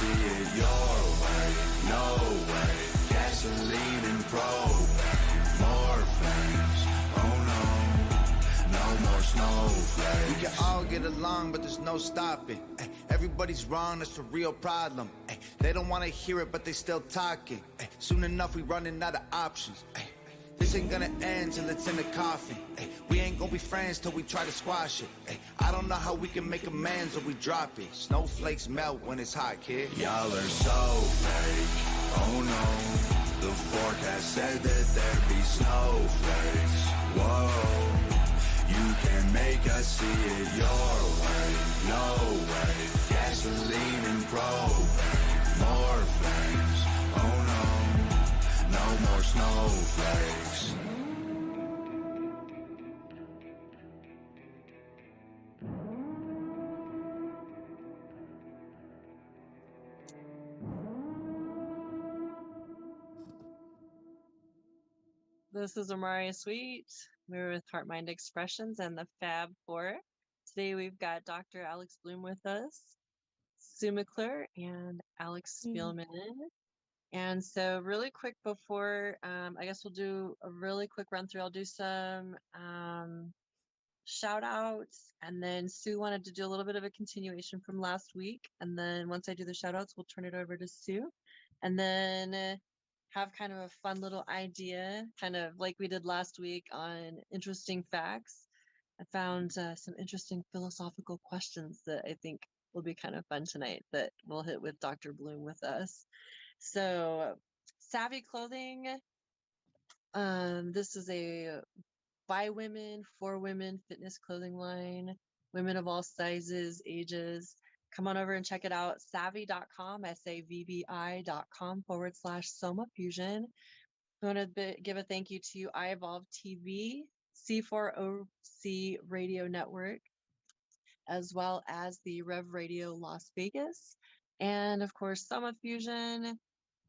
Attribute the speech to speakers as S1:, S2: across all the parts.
S1: see it your way. No way. Gasoline and propane. More flames. Oh no. No more snowflakes. We can all get along, but there's no stopping. Ay, everybody's wrong, that's the real problem. Ay, they don't want to hear it, but they still talking. Ay, soon enough, we running out of options. Ay, this ain't gonna end till it's in the coffin. Ay, we ain't gonna be friends till we try to squash it. Ay, I don't know how we can make amends or we drop it. Snowflakes melt when it's hot, kid. Y'all are so fake. Oh no. The forecast said that there'd be snowflakes. Whoa. You can make us see it your way. No way. Gasoline and propane. More flames. Oh no. No more snowflakes.
S2: This is Amária Sweet. We're with HeartMind Expressions and the Fab Four. Today we've got Dr. AlexSpielman with us, Soma McClure, and AlexSpielman. And so really quick before, I guess we'll do a really quick run through. I'll do some shout outs, and then Sue wanted to do a little bit of a continuation from last week. And then once I do the shout outs, we'll turn it over to Sue. And then have kind of a fun little idea, kind of like we did last week on interesting facts. I found some interesting philosophical questions that I think will be kind of fun tonight that we'll hit with Dr. Bloom with us. So Savvy Clothing, this is a by women, for women fitness clothing line, women of all sizes, ages. Come on over and check it out. Savvy.com, savvi.com/Soma Fusion. I want to give a thank you to iEvolveTV, C4OC Radio Network, as well as the Rev Radio Las Vegas, and of course Soma Fusion.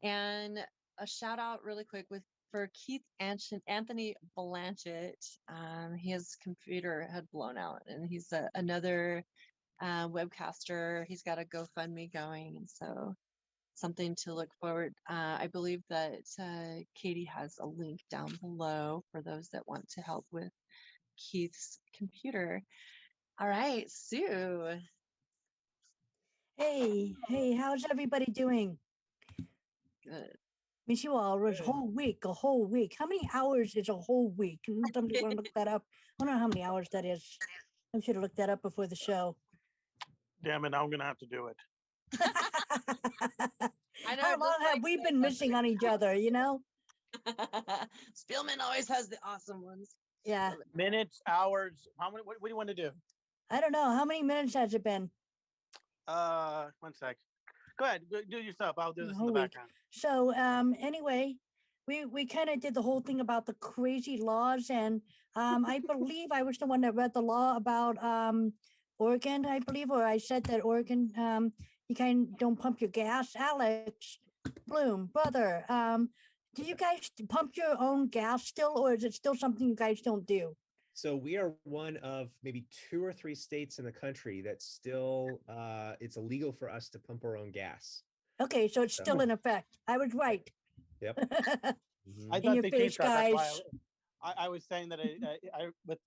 S2: And a shout out really quick for Keith Anthony Blanchett. His computer had blown out, and he's another webcaster. He's got a GoFundMe going, and so something to look forward. I believe that Katie has a link down below for those that want to help with Keith's computer. All right, Sue.
S3: Hey, how's everybody doing?
S2: Good.
S3: Miss you all. It was a whole week. How many hours is a whole week? Can somebody want to look that up? I don't know how many hours that is. I should have looked that up before the show.
S4: Damn it, I'm gonna have to do it.
S2: I know.
S3: How long have we been missing on each other, you know?
S2: Spielman always has the awesome ones.
S3: Yeah.
S4: Minutes, hours. How many? What do you want to do?
S3: I don't know. How many minutes has it been?
S4: 1 sec. Go ahead. Do your stuff. I'll do this in the
S3: Whole week.
S4: background.
S3: So anyway, we kind of did the whole thing about the crazy laws, and I believe I was the one that read the law about Oregon, I believe, or I said that Oregon, you kind of don't pump your gas. Alex Bloom, brother, do you guys pump your own gas still, or is it still something you guys don't do?
S5: So we are one of maybe 2 or 3 states in the country that still, it's illegal for us to pump our own gas.
S3: Okay, so it's still in effect. I was right.
S5: Yep.
S4: I
S3: In
S4: thought
S3: your
S4: they
S3: face,
S4: changed that. That's
S3: guys.
S4: why I was saying that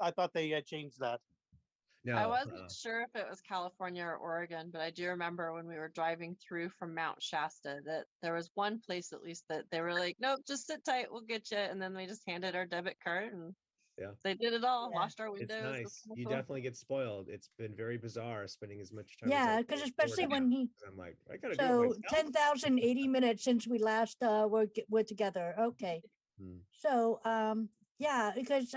S4: I thought they changed that.
S5: No,
S2: I wasn't sure if it was California or Oregon, but I do remember when we were driving through from Mount Shasta that there was one place at least that they were like, nope, just sit tight, we'll get you. And then they just handed our debit card and
S5: yeah,
S2: they did it all,
S3: Yeah.
S2: washed our
S5: it's
S2: windows.
S5: nice. You definitely get spoiled. It's been very bizarre spending as much time.
S3: Yeah,
S5: as I
S3: because
S5: can
S3: especially
S5: afford
S3: when
S5: now.
S3: he.
S5: I'm like, I gotta do
S3: So
S5: it myself.
S3: 10,080 minutes since we last were together. Okay.
S5: Hmm.
S3: So yeah, because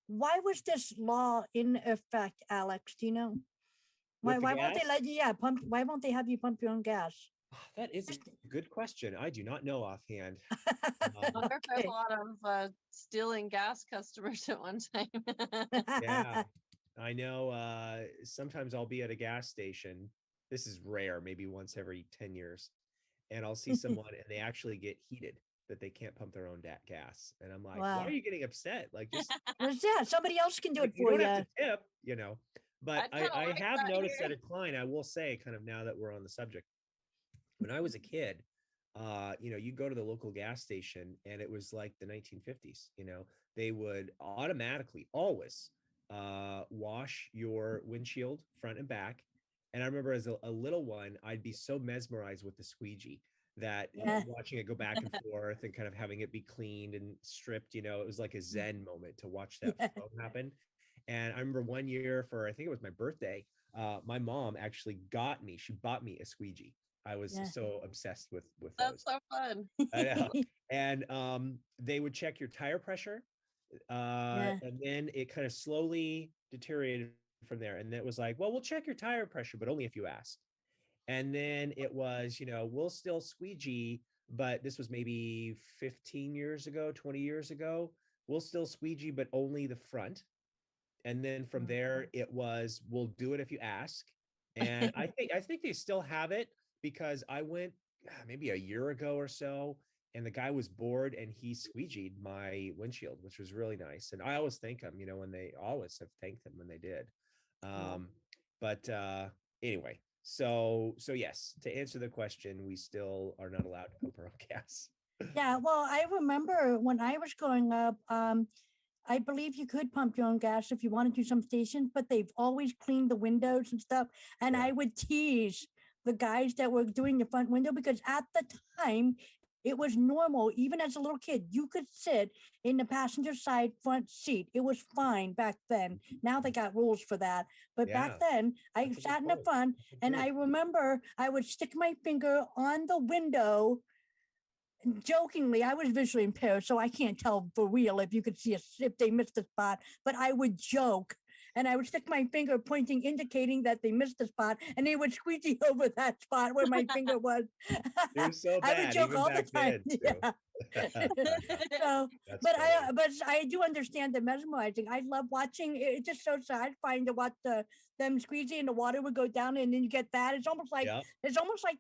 S3: why was this law in effect, Alex? Do you know? Why
S5: With the
S3: won't they
S5: gas?
S3: let you pump? Why won't they have you pump your own gas?
S5: That is a good question. I do not know offhand.
S2: I wonder if there's
S3: Okay.
S2: a lot of stealing gas customers at one time.
S5: Yeah, I know. Sometimes I'll be at a gas station. This is rare, maybe once every 10 years. And I'll see someone and they actually get heated that they can't pump their own gas. And I'm like, why
S3: Wow.
S5: are you getting upset? Like, just
S3: Well, yeah, somebody else can do
S5: like,
S3: it
S5: you
S3: for
S5: don't
S3: you.
S5: have to tip, you know. But
S2: I'd kinda
S5: I
S2: like
S5: have
S2: that
S5: noticed
S2: here.
S5: a decline, I will say, kind of now that we're on the subject. when I was a kid, you go to the local gas station and it was like the 1950s. They would automatically always wash your windshield front and back. And I remember as a little one, I'd be so mesmerized with the squeegee that
S3: Yeah.
S5: watching it go back and forth and kind of having it be cleaned and stripped, it was like a Zen moment to watch that
S3: Yeah.
S5: flow happen. And I remember one year for, I think it was my birthday, my mom actually she bought me a squeegee. I was
S3: Yeah.
S5: so obsessed with
S2: That's
S5: those.
S2: so fun.
S5: I know. And they would check your tire pressure,
S3: Yeah.
S5: and then it kind of slowly deteriorated from there. And it was like, well, we'll check your tire pressure, but only if you ask. And then it was, we'll still squeegee, but this was maybe 15 years ago, 20 years ago. We'll still squeegee, but only the front. And then from there, it was, we'll do it if you ask. And I think they still have it, because I went maybe a year ago or so, and the guy was bored and he squeegeed my windshield, which was really nice. And I always thank him, when they always have thanked him when they did. But anyway, so yes, to answer the question, we still are not allowed to pump our own gas.
S3: Yeah, well, I remember when I was growing up, I believe you could pump your own gas if you wanted to some stations, but they've always cleaned the windows and stuff. And
S5: Yeah.
S3: I would tease the guys that were doing the front window, because at the time it was normal. Even as a little kid, you could sit in the passenger side front seat. It was fine back then. Now they got rules for that. But
S5: Yeah,
S3: back then I
S5: that's a good
S3: sat in the
S5: point.
S3: front, and I remember I would stick my finger on the window. Jokingly, I was visually impaired, so I can't tell for real if you could see if they missed the spot, but I would joke and I would stick my finger pointing, indicating that they missed the spot, and they would squeegee over that spot where my finger was.
S5: You're so
S3: I would
S5: bad,
S3: joke
S5: even
S3: all the
S5: back
S3: time.
S5: then, too.
S3: Yeah. So,
S5: That's
S3: but
S5: funny.
S3: I do understand the mesmerizing. I love watching. It's just so satisfying to watch them squeegee and the water would go down, and then you get that. It's almost like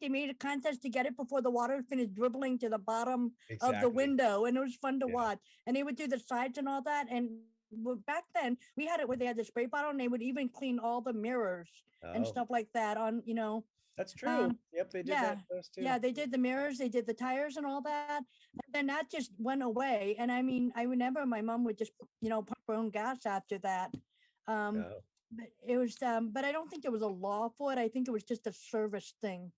S3: they made a contest to get it before the water finished dribbling to the bottom of the
S5: Exactly.
S3: window, and it was fun to
S5: Yeah.
S3: watch. And they would do the sides and all that. And back then we had it where they had the spray bottle, and they would even clean all the mirrors and
S5: Oh,
S3: stuff like that on,
S5: that's true. Yep, they did that
S3: yeah,
S5: to us too.
S3: yeah, they did the mirrors, they did the tires and all that. And then that just went away. And I mean, I remember my mom would just, pump her own gas after that.
S5: Oh,
S3: But it was, but I don't think there was a law for it. I think it was just a service thing.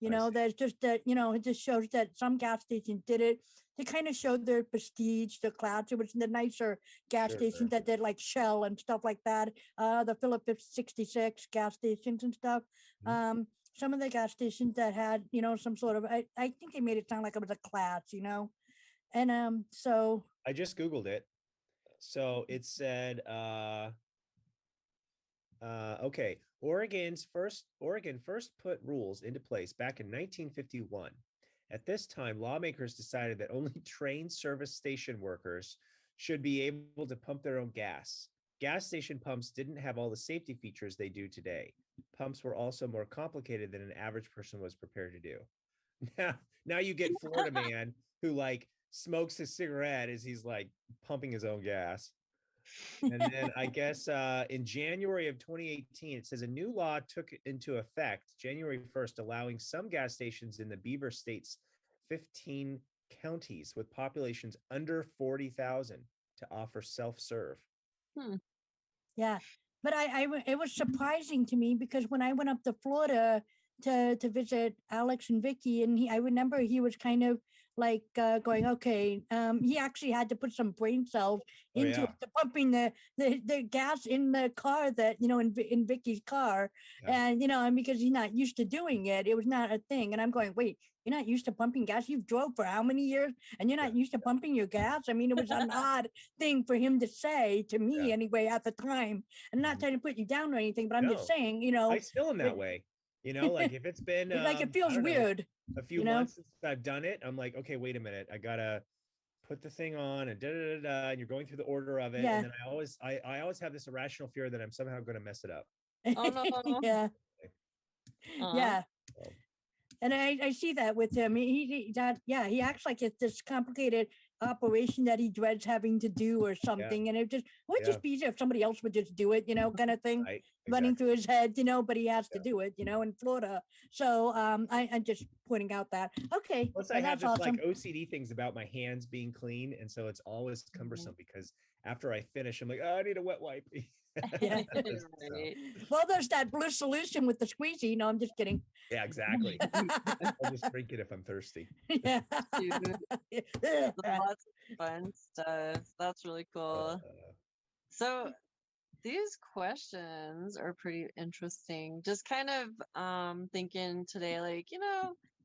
S5: I see.
S3: There's just that, it just shows that some gas stations did it to kind of show their prestige, their class. It was the nicer gas
S5: Sure.
S3: stations that did like Shell and stuff like that. The Phillips 66 gas stations and stuff.
S5: Mhm.
S3: Some of the gas stations that had, some sort of, I think they made it sound like it was a class, and so
S5: I just Googled it. So it said, okay, Oregon first put rules into place back in 1951. At this time, lawmakers decided that only trained service station workers should be able to pump their own gas. Gas station pumps didn't have all the safety features they do today. Pumps were also more complicated than an average person was prepared to do. Now you get Florida man who like smokes his cigarette as he's like pumping his own gas. And then I guess in January of 2018, it says a new law took into effect January 1st, allowing some gas stations in the Beaver State's 15 counties with populations under 40,000 to offer self-serve.
S3: yeah, but it was surprising to me, because when I went up to Florida to visit Alex and Vicky, and I remember he was kind of like going, okay, he actually had to put some brain cells into it, to pumping the gas in the car that, in Vicky's car. And, and because he's not used to doing it, it was not a thing. And I'm going, wait, you're not used to pumping gas? You've drove for how many years and you're not used to pumping your gas? I mean, it was an odd thing for him to say to me anyway at the time. I'm not trying to put you down or anything, but I'm just saying,
S5: I still am that way. Like if it's been
S3: like it feels weird.
S5: A few months since I've done it, I'm like, okay, wait a minute, I gotta put the thing on and and you're going through the order of it, and then I always have this irrational fear that I'm somehow going to mess it up.
S2: Oh no.
S3: Yeah. Yeah.
S5: So.
S3: And I see that with him. He acts like it's this complicated operation that he dreads having to do or something. And it would just be easier if somebody else would just do it, kind of thing.
S5: Right.
S3: Running
S5: Exactly.
S3: through his head, but he has to do it, in Florida. So I'm just pointing out that. Okay.
S5: Plus,
S3: Well,
S5: I have
S3: that's
S5: this
S3: awesome.
S5: like OCD things about my hands being clean, and so it's always cumbersome because after I finish, I'm like, oh, I need a wet wipe.
S3: Yeah.
S2: Right.
S3: Well, there's that blue solution with the squeegee. No, I'm just kidding.
S5: Yeah, exactly. I'll just drink it if I'm thirsty.
S3: Yeah.
S2: So lots of fun stuff. That's really cool. So these questions are pretty interesting. Just kind of thinking today, like,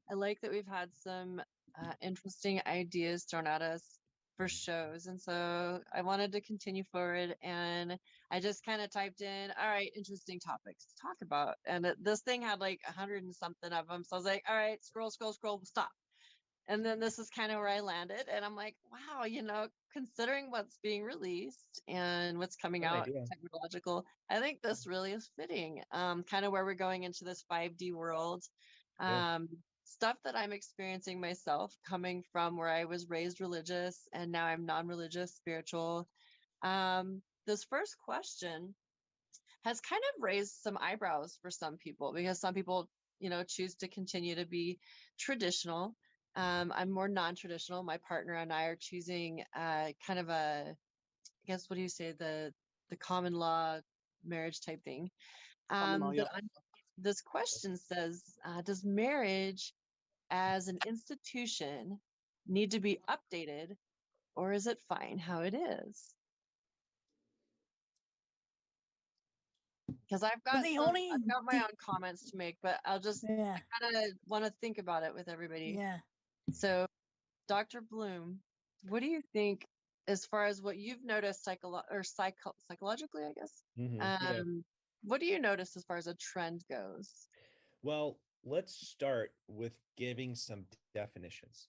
S2: I like that we've had some interesting ideas thrown at us for shows. And so I wanted to continue forward, and I just kind of typed in, all right, interesting topics to talk about. And this thing had like 100 and something of them. So I was like, all right, scroll, stop. And then this is kind of where I landed. And I'm like, wow, considering what's being released and what's coming
S5: Good
S2: out
S5: idea.
S2: technological, I think this really is fitting. Kind of where we're going into this 5D world.
S5: Yeah.
S2: Stuff that I'm experiencing myself coming from where I was raised religious and now I'm non-religious, spiritual. This first question has kind of raised some eyebrows for some people because some people, choose to continue to be traditional. I'm more non-traditional. My partner and I are choosing kind of a, I guess, what do you say, the common law marriage type thing. But this question says, does marriage as an institution need to be updated, or is it fine how it is? Because I've got my own comments to make, but I kind of want to think about it with everybody.
S3: Yeah.
S2: So, Dr. Bloom, what do you think as far as what you've noticed psychologically, I guess?
S5: Yeah.
S2: What do you notice as far as a trend goes?
S5: Well, let's start with giving some definitions,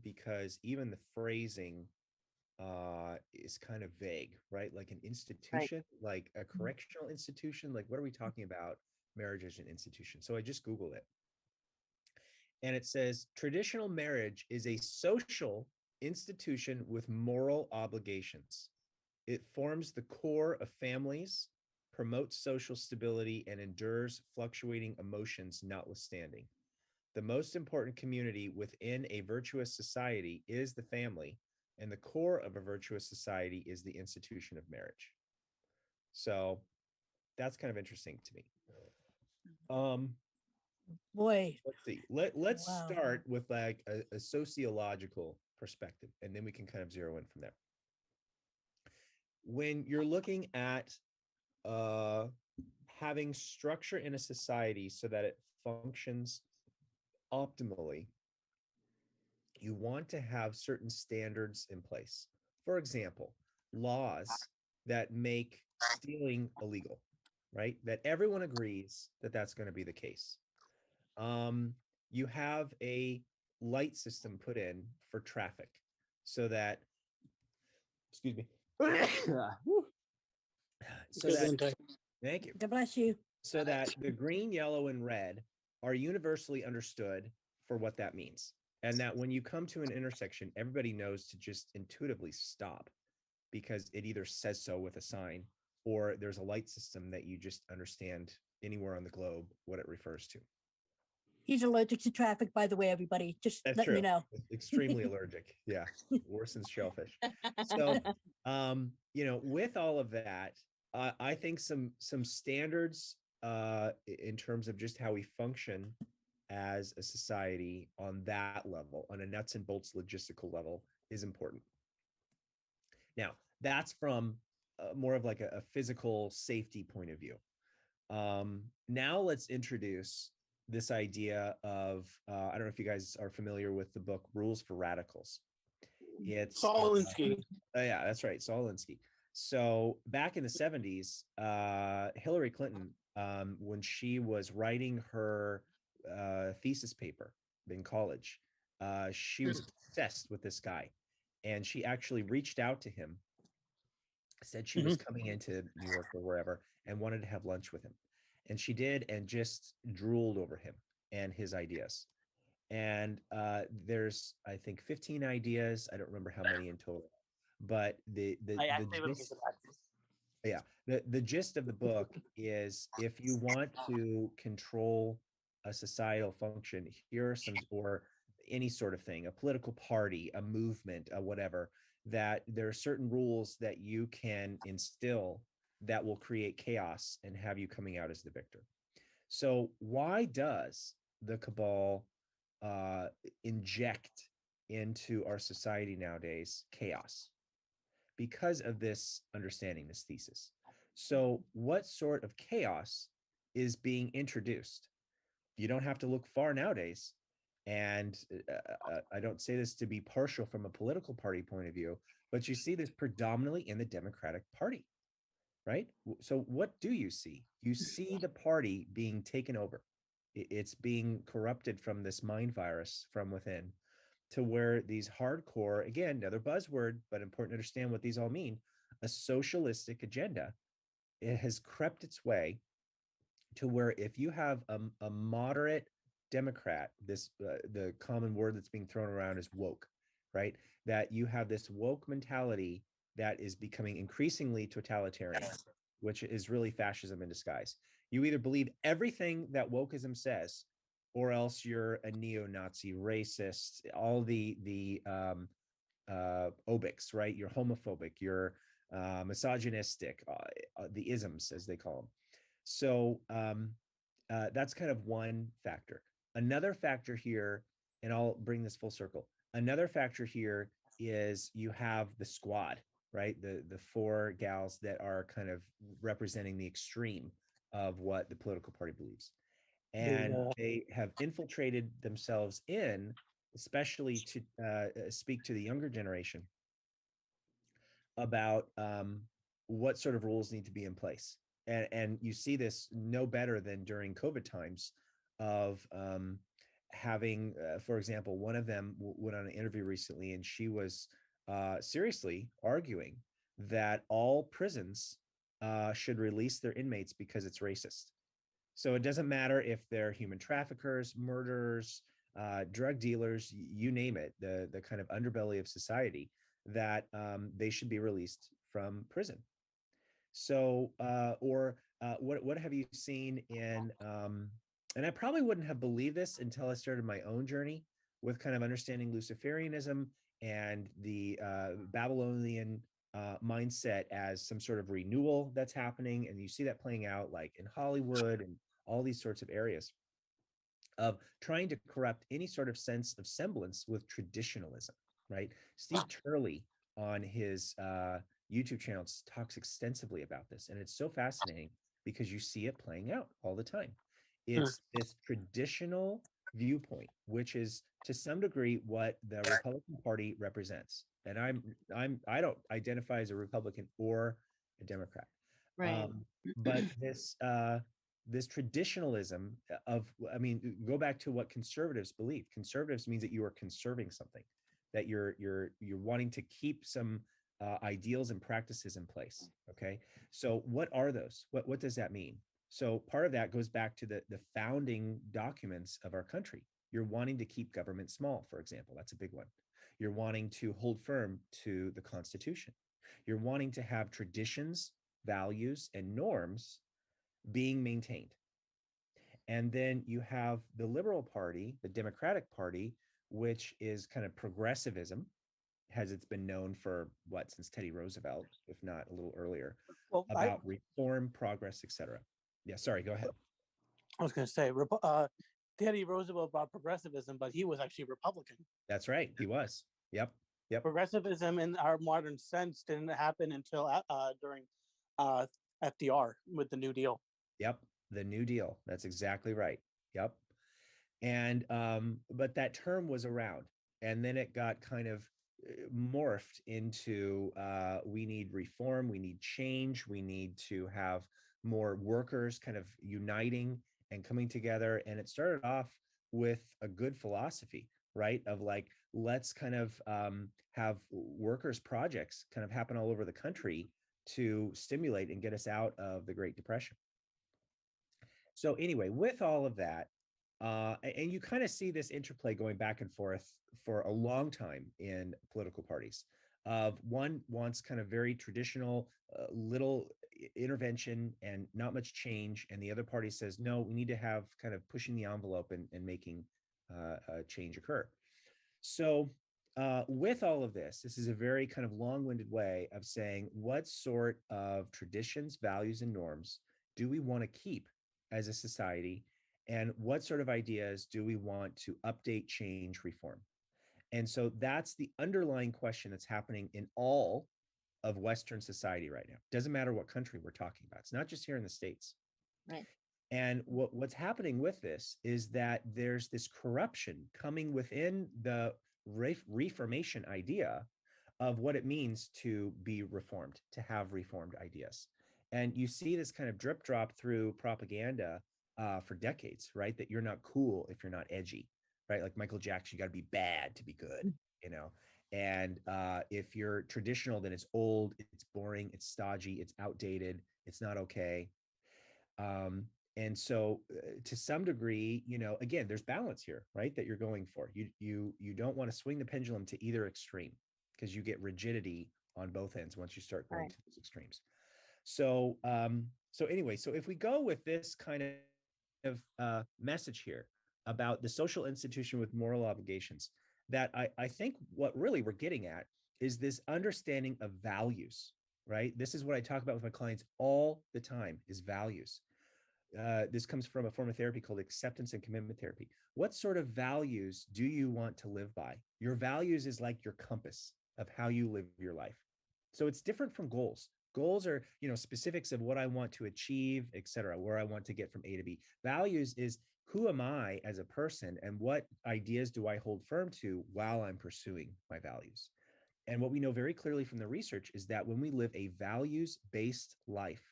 S5: because even the phrasing is kind of vague, right? Like an institution, like a correctional institution. Like, what are we talking about? Marriage as an institution. So I just Googled it. And it says traditional marriage is a social institution with moral obligations. It forms the core of families, promotes social stability, and endures fluctuating emotions notwithstanding. The most important community within a virtuous society is the family, and the core of a virtuous society is the institution of marriage. So that's kind of interesting to me.
S3: Boy,
S5: let's see. Let's start with like a sociological perspective, and then we can kind of zero in from there. When you're looking at having structure in a society so that it functions optimally, you want to have certain standards in place. For example, laws that make stealing illegal, right? That everyone agrees that that's going to be the case. You have a light system put in for traffic so that, excuse me. So that, thank you.
S3: God bless you.
S5: So that the green, yellow, and red are universally understood for what that means. And that when you come to an intersection, everybody knows to just intuitively stop because it either says so with a sign or there's a light system that you just understand anywhere on the globe what it refers to.
S3: He's allergic to traffic, by the way, everybody. Just letting you know.
S5: Extremely allergic. Yeah. Worse than shellfish. So, with all of that, I think some standards in terms of just how we function as a society on that level, on a nuts and bolts logistical level, is important. Now, that's from more of like a physical safety point of view. Now let's introduce this idea of, I don't know if you guys are familiar with the book Rules for Radicals. It's
S4: Saul Alinsky.
S5: Yeah, that's right, Saul Alinsky. So back in the 70s, Hillary Clinton, when she was writing her thesis paper in college, she was obsessed with this guy. And she actually reached out to him, said she was coming into New York or wherever, and wanted to have lunch with him. And she did, and just drooled over him and his ideas. And there's, I think, 15 ideas. I don't remember how many in total, but the gist, yeah, the gist of the book is, if you want to control a societal function, here are some, or any sort of thing, a political party, a movement, whatever, that there are certain rules that you can instill that will create chaos and have you coming out as the victor. So why does the cabal uh, inject into our society nowadays chaos? Because of this understanding, this thesis. So what sort of chaos is being introduced? You don't have to look far nowadays. And I don't say this to be partial from a political party point of view, but you see this predominantly in the Democratic Party, right? So what do you see? You see the party being taken over. It's being corrupted from this mind virus from within, to where these hardcore, again, another buzzword, but important to understand what these all mean, a socialistic agenda, it has crept its way to where if you have a moderate Democrat, this the common word that's being thrown around is woke, right? That you have this woke mentality that is becoming increasingly totalitarian, which is really fascism in disguise. You either believe everything that wokeism says, or else you're a neo-Nazi, racist, all the obics, right? You're homophobic, you're misogynistic, the isms as they call them. So that's kind of one factor. Another factor here, and I'll bring this full circle. Another factor here is you have the squad, right? The four gals that are kind of representing the extreme of what the political party believes. And they have infiltrated themselves in, especially to speak to the younger generation about what sort of rules need to be in place. And you see this no better than during COVID times of having, for example, one of them went on an interview recently, and she was seriously arguing that all prisons should release their inmates because it's racist. So it doesn't matter if they're human traffickers, murderers, drug dealers, you name it, the kind of underbelly of society, that they should be released from prison. So, what have you seen in, and I probably wouldn't have believed this until I started my own journey with kind of understanding Luciferianism and the Babylonian mindset as some sort of renewal that's happening. And you see that playing out like in Hollywood and all these sorts of areas of trying to corrupt any sort of sense of semblance with traditionalism, right? Steve Turley on his YouTube channel talks extensively about this. And it's so fascinating because you see it playing out all the time. It's this traditional viewpoint, which is to some degree what the Republican Party represents. And I don't identify as a Republican or a Democrat.
S2: Right.
S5: But this traditionalism of, I mean, go back to what conservatives believe. Conservatives means that you are conserving something, that you're wanting to keep some ideals and practices in place. Okay, so what are those? What does that mean? So part of that goes back to the founding documents of our country. You're wanting to keep government small, for example. That's a big one. You're wanting to hold firm to the Constitution. You're wanting to have traditions, values, and norms being maintained. And then you have the Liberal Party, the Democratic Party, which is kind of progressivism, as it's been known for what, since Teddy Roosevelt, if not a little earlier,
S4: Well,
S5: about reform, progress, etc. Yeah, sorry, go ahead.
S4: I was going to say, Teddy Roosevelt brought progressivism, but he was actually Republican.
S5: That's right, he was. Yep.
S4: Progressivism in our modern sense didn't happen until during FDR with the New Deal.
S5: Yep, the New Deal. That's exactly right. Yep. And but that term was around, and then it got kind of morphed into we need reform, we need change, we need to have more workers kind of uniting and coming together. And it started off with a good philosophy, right? Of like, let's kind of have workers projects kind of happen all over the country to stimulate and get us out of the Great Depression. So anyway, with all of that, And you kind of see this interplay going back and forth for a long time in political parties. Of one wants kind of very traditional, little intervention and not much change, and the other party says, no, we need to have kind of pushing the envelope and making change occur. So with all of this is a very kind of long-winded way of saying what sort of traditions, values, and norms do we want to keep as a society, and what sort of ideas do we want to update, change, reform? And so that's the underlying question that's happening in all of Western society right now. Doesn't matter what country we're talking about. It's not just here in the States.
S2: Right.
S5: And what's happening with this is that there's this corruption coming within the reformation idea of what it means to be reformed, to have reformed ideas. And you see this kind of drip drop through propaganda for decades, right? That you're not cool if you're not edgy, right? Like Michael Jackson, you got to be bad to be good, you know? And if you're traditional, then it's old, it's boring, it's stodgy, it's outdated, it's not okay. And so to some degree, you know, again, there's balance here, right? That you're going for. You don't want to swing the pendulum to either extreme, because you get rigidity on both ends once you start going to those extremes. So anyway, so if we go with this kind of message here about the social institution with moral obligations, that I think what really we're getting at is this understanding of values, right? This is what I talk about with my clients all the time, is values. This comes from a form of therapy called acceptance and commitment therapy. What sort of values do you want to live by? Your values is like your compass of how you live your life. So it's different from goals. Goals are, you know, specifics of what I want to achieve, et cetera, where I want to get from A to B. Values is who am I as a person, and what ideas do I hold firm to while I'm pursuing my values? And what we know very clearly from the research is that when we live a values-based life,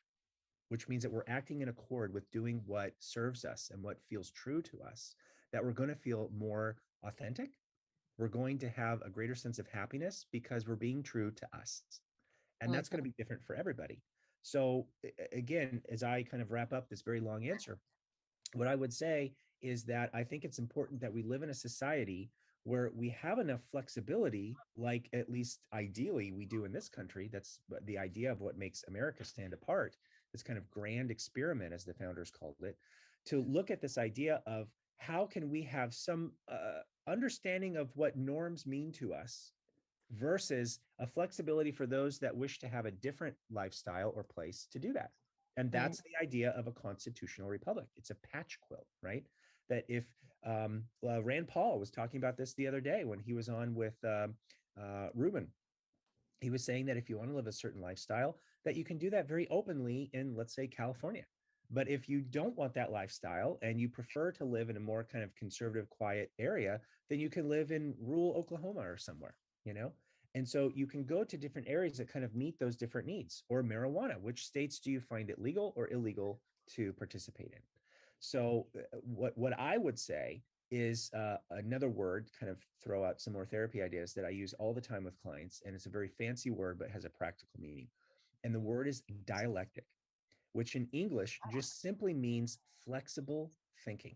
S5: which means that we're acting in accord with doing what serves us and what feels true to us, that we're going to feel more authentic. We're going to have a greater sense of happiness because we're being true to us. And that's going to be different for everybody. So again, as I kind of wrap up this very long answer, what I would say is that I think it's important that we live in a society where we have enough flexibility, like at least ideally we do in this country. That's the idea of what makes America stand apart, this kind of grand experiment, as the founders called it, to look at this idea of how can we have some understanding of what norms mean to us versus a flexibility for those that wish to have a different lifestyle or place to do that. And that's the idea of a constitutional republic. It's a patch quilt, right? That if Rand Paul was talking about this the other day when he was on with Ruben, he was saying that if you want to live a certain lifestyle, that you can do that very openly in, let's say, California. But if you don't want that lifestyle and you prefer to live in a more kind of conservative, quiet area, then you can live in rural Oklahoma or somewhere, you know? And so you can go to different areas that kind of meet those different needs. Or marijuana, which states do you find it legal or illegal to participate in? So what I would say is another word, kind of throw out some more therapy ideas that I use all the time with clients. And it's a very fancy word, but has a practical meaning. And the word is dialectic, which in English just simply means flexible thinking.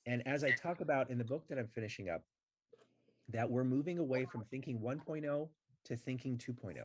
S5: And as I talk about in the book that I'm finishing up, that we're moving away from thinking 1.0 to thinking 2.0.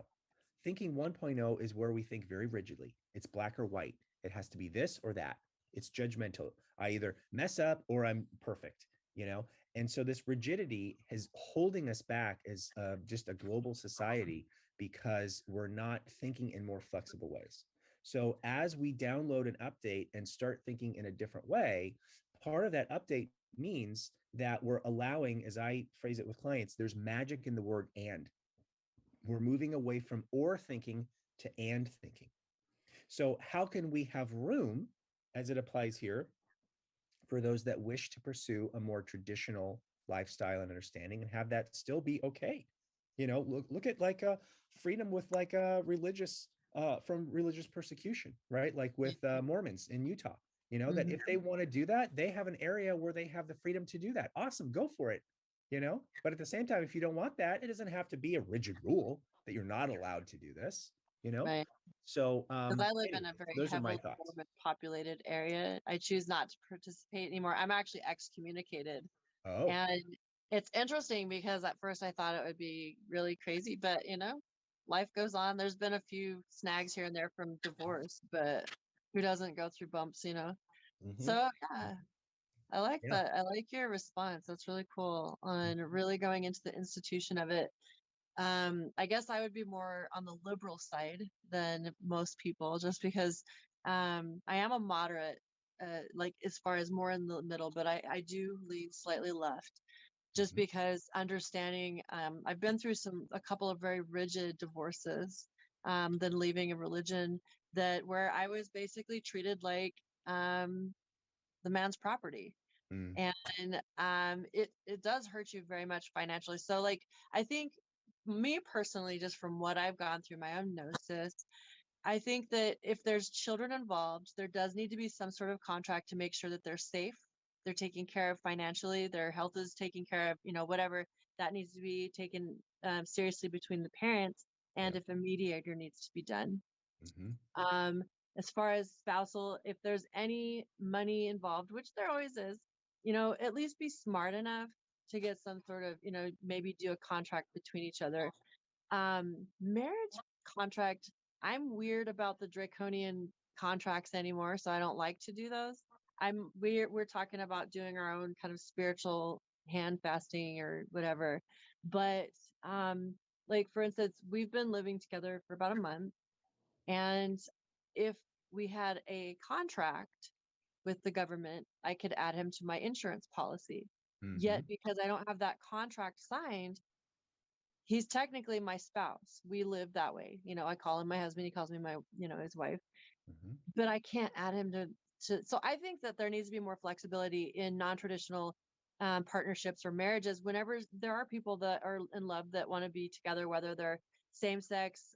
S5: Thinking 1.0 is where we think very rigidly. It's black or white. It has to be this or that. It's judgmental. I either mess up or I'm perfect, you know? And so this rigidity is holding us back as just a global society because we're not thinking in more flexible ways. So as we download an update and start thinking in a different way, part of that update means that we're allowing, as I phrase it with clients, there's magic in the word and. We're moving away from or thinking to and thinking. So how can we have room, as it applies here, for those that wish to pursue a more traditional lifestyle and understanding and have that still be okay? You know, look at like a freedom with like a religious, from religious persecution, right? Like with Mormons in Utah. You know, that if they want to do that, they have an area where they have the freedom to do that. Awesome, go for it, you know? But at the same time, if you don't want that, it doesn't have to be a rigid rule that you're not allowed to do this, you know?
S2: Right.
S5: So,
S2: Because I live in
S5: anyway,
S2: a very
S5: those are my
S2: heavily
S5: thoughts.
S2: urban populated area. I choose not to participate anymore. I'm actually excommunicated.
S5: Oh,
S2: And it's interesting because at first I thought it would be really crazy, but life goes on. There's been a few snags here and there from divorce, but who doesn't go through bumps?
S5: mhm,
S2: So yeah, I like
S5: yeah.
S2: that. I like your response. That's really cool on really going into the institution of it. I guess I would be more on the liberal side than most people, just because I am a moderate, like as far as more in the middle, but I do lean slightly left, just
S5: Mhm,
S2: because understanding. I've been through a couple of very rigid divorces, then leaving a religion where I was basically treated like the man's property,
S5: mm,
S2: and it does hurt you very much financially. So like I think me personally, just from what I've gone through my own gnosis, I think that if there's children involved, there does need to be some sort of contract to make sure that they're safe, they're taken care of financially, their health is taken care of, whatever that needs to be taken seriously between the parents,
S5: yeah.
S2: and if a mediator needs to be done.
S5: Mhm,
S2: um, as far as spousal, if there's any money involved, which there always is, at least be smart enough to get some sort of, maybe do a contract between each other. Marriage contract, I'm weird about the draconian contracts anymore, so I don't like to do those. We're talking about doing our own kind of spiritual hand fasting or whatever. But like for instance, we've been living together for about a month, and if we had a contract with the government, I could add him to my insurance policy.
S5: mhm,
S2: Yet, because I don't have that contract signed, he's technically my spouse. We live that way. I call him my husband, he calls me my, his wife,
S5: mhm,
S2: but I can't add him so I think that there needs to be more flexibility in non-traditional partnerships or marriages whenever there are people that are in love that want to be together, whether they're same sex,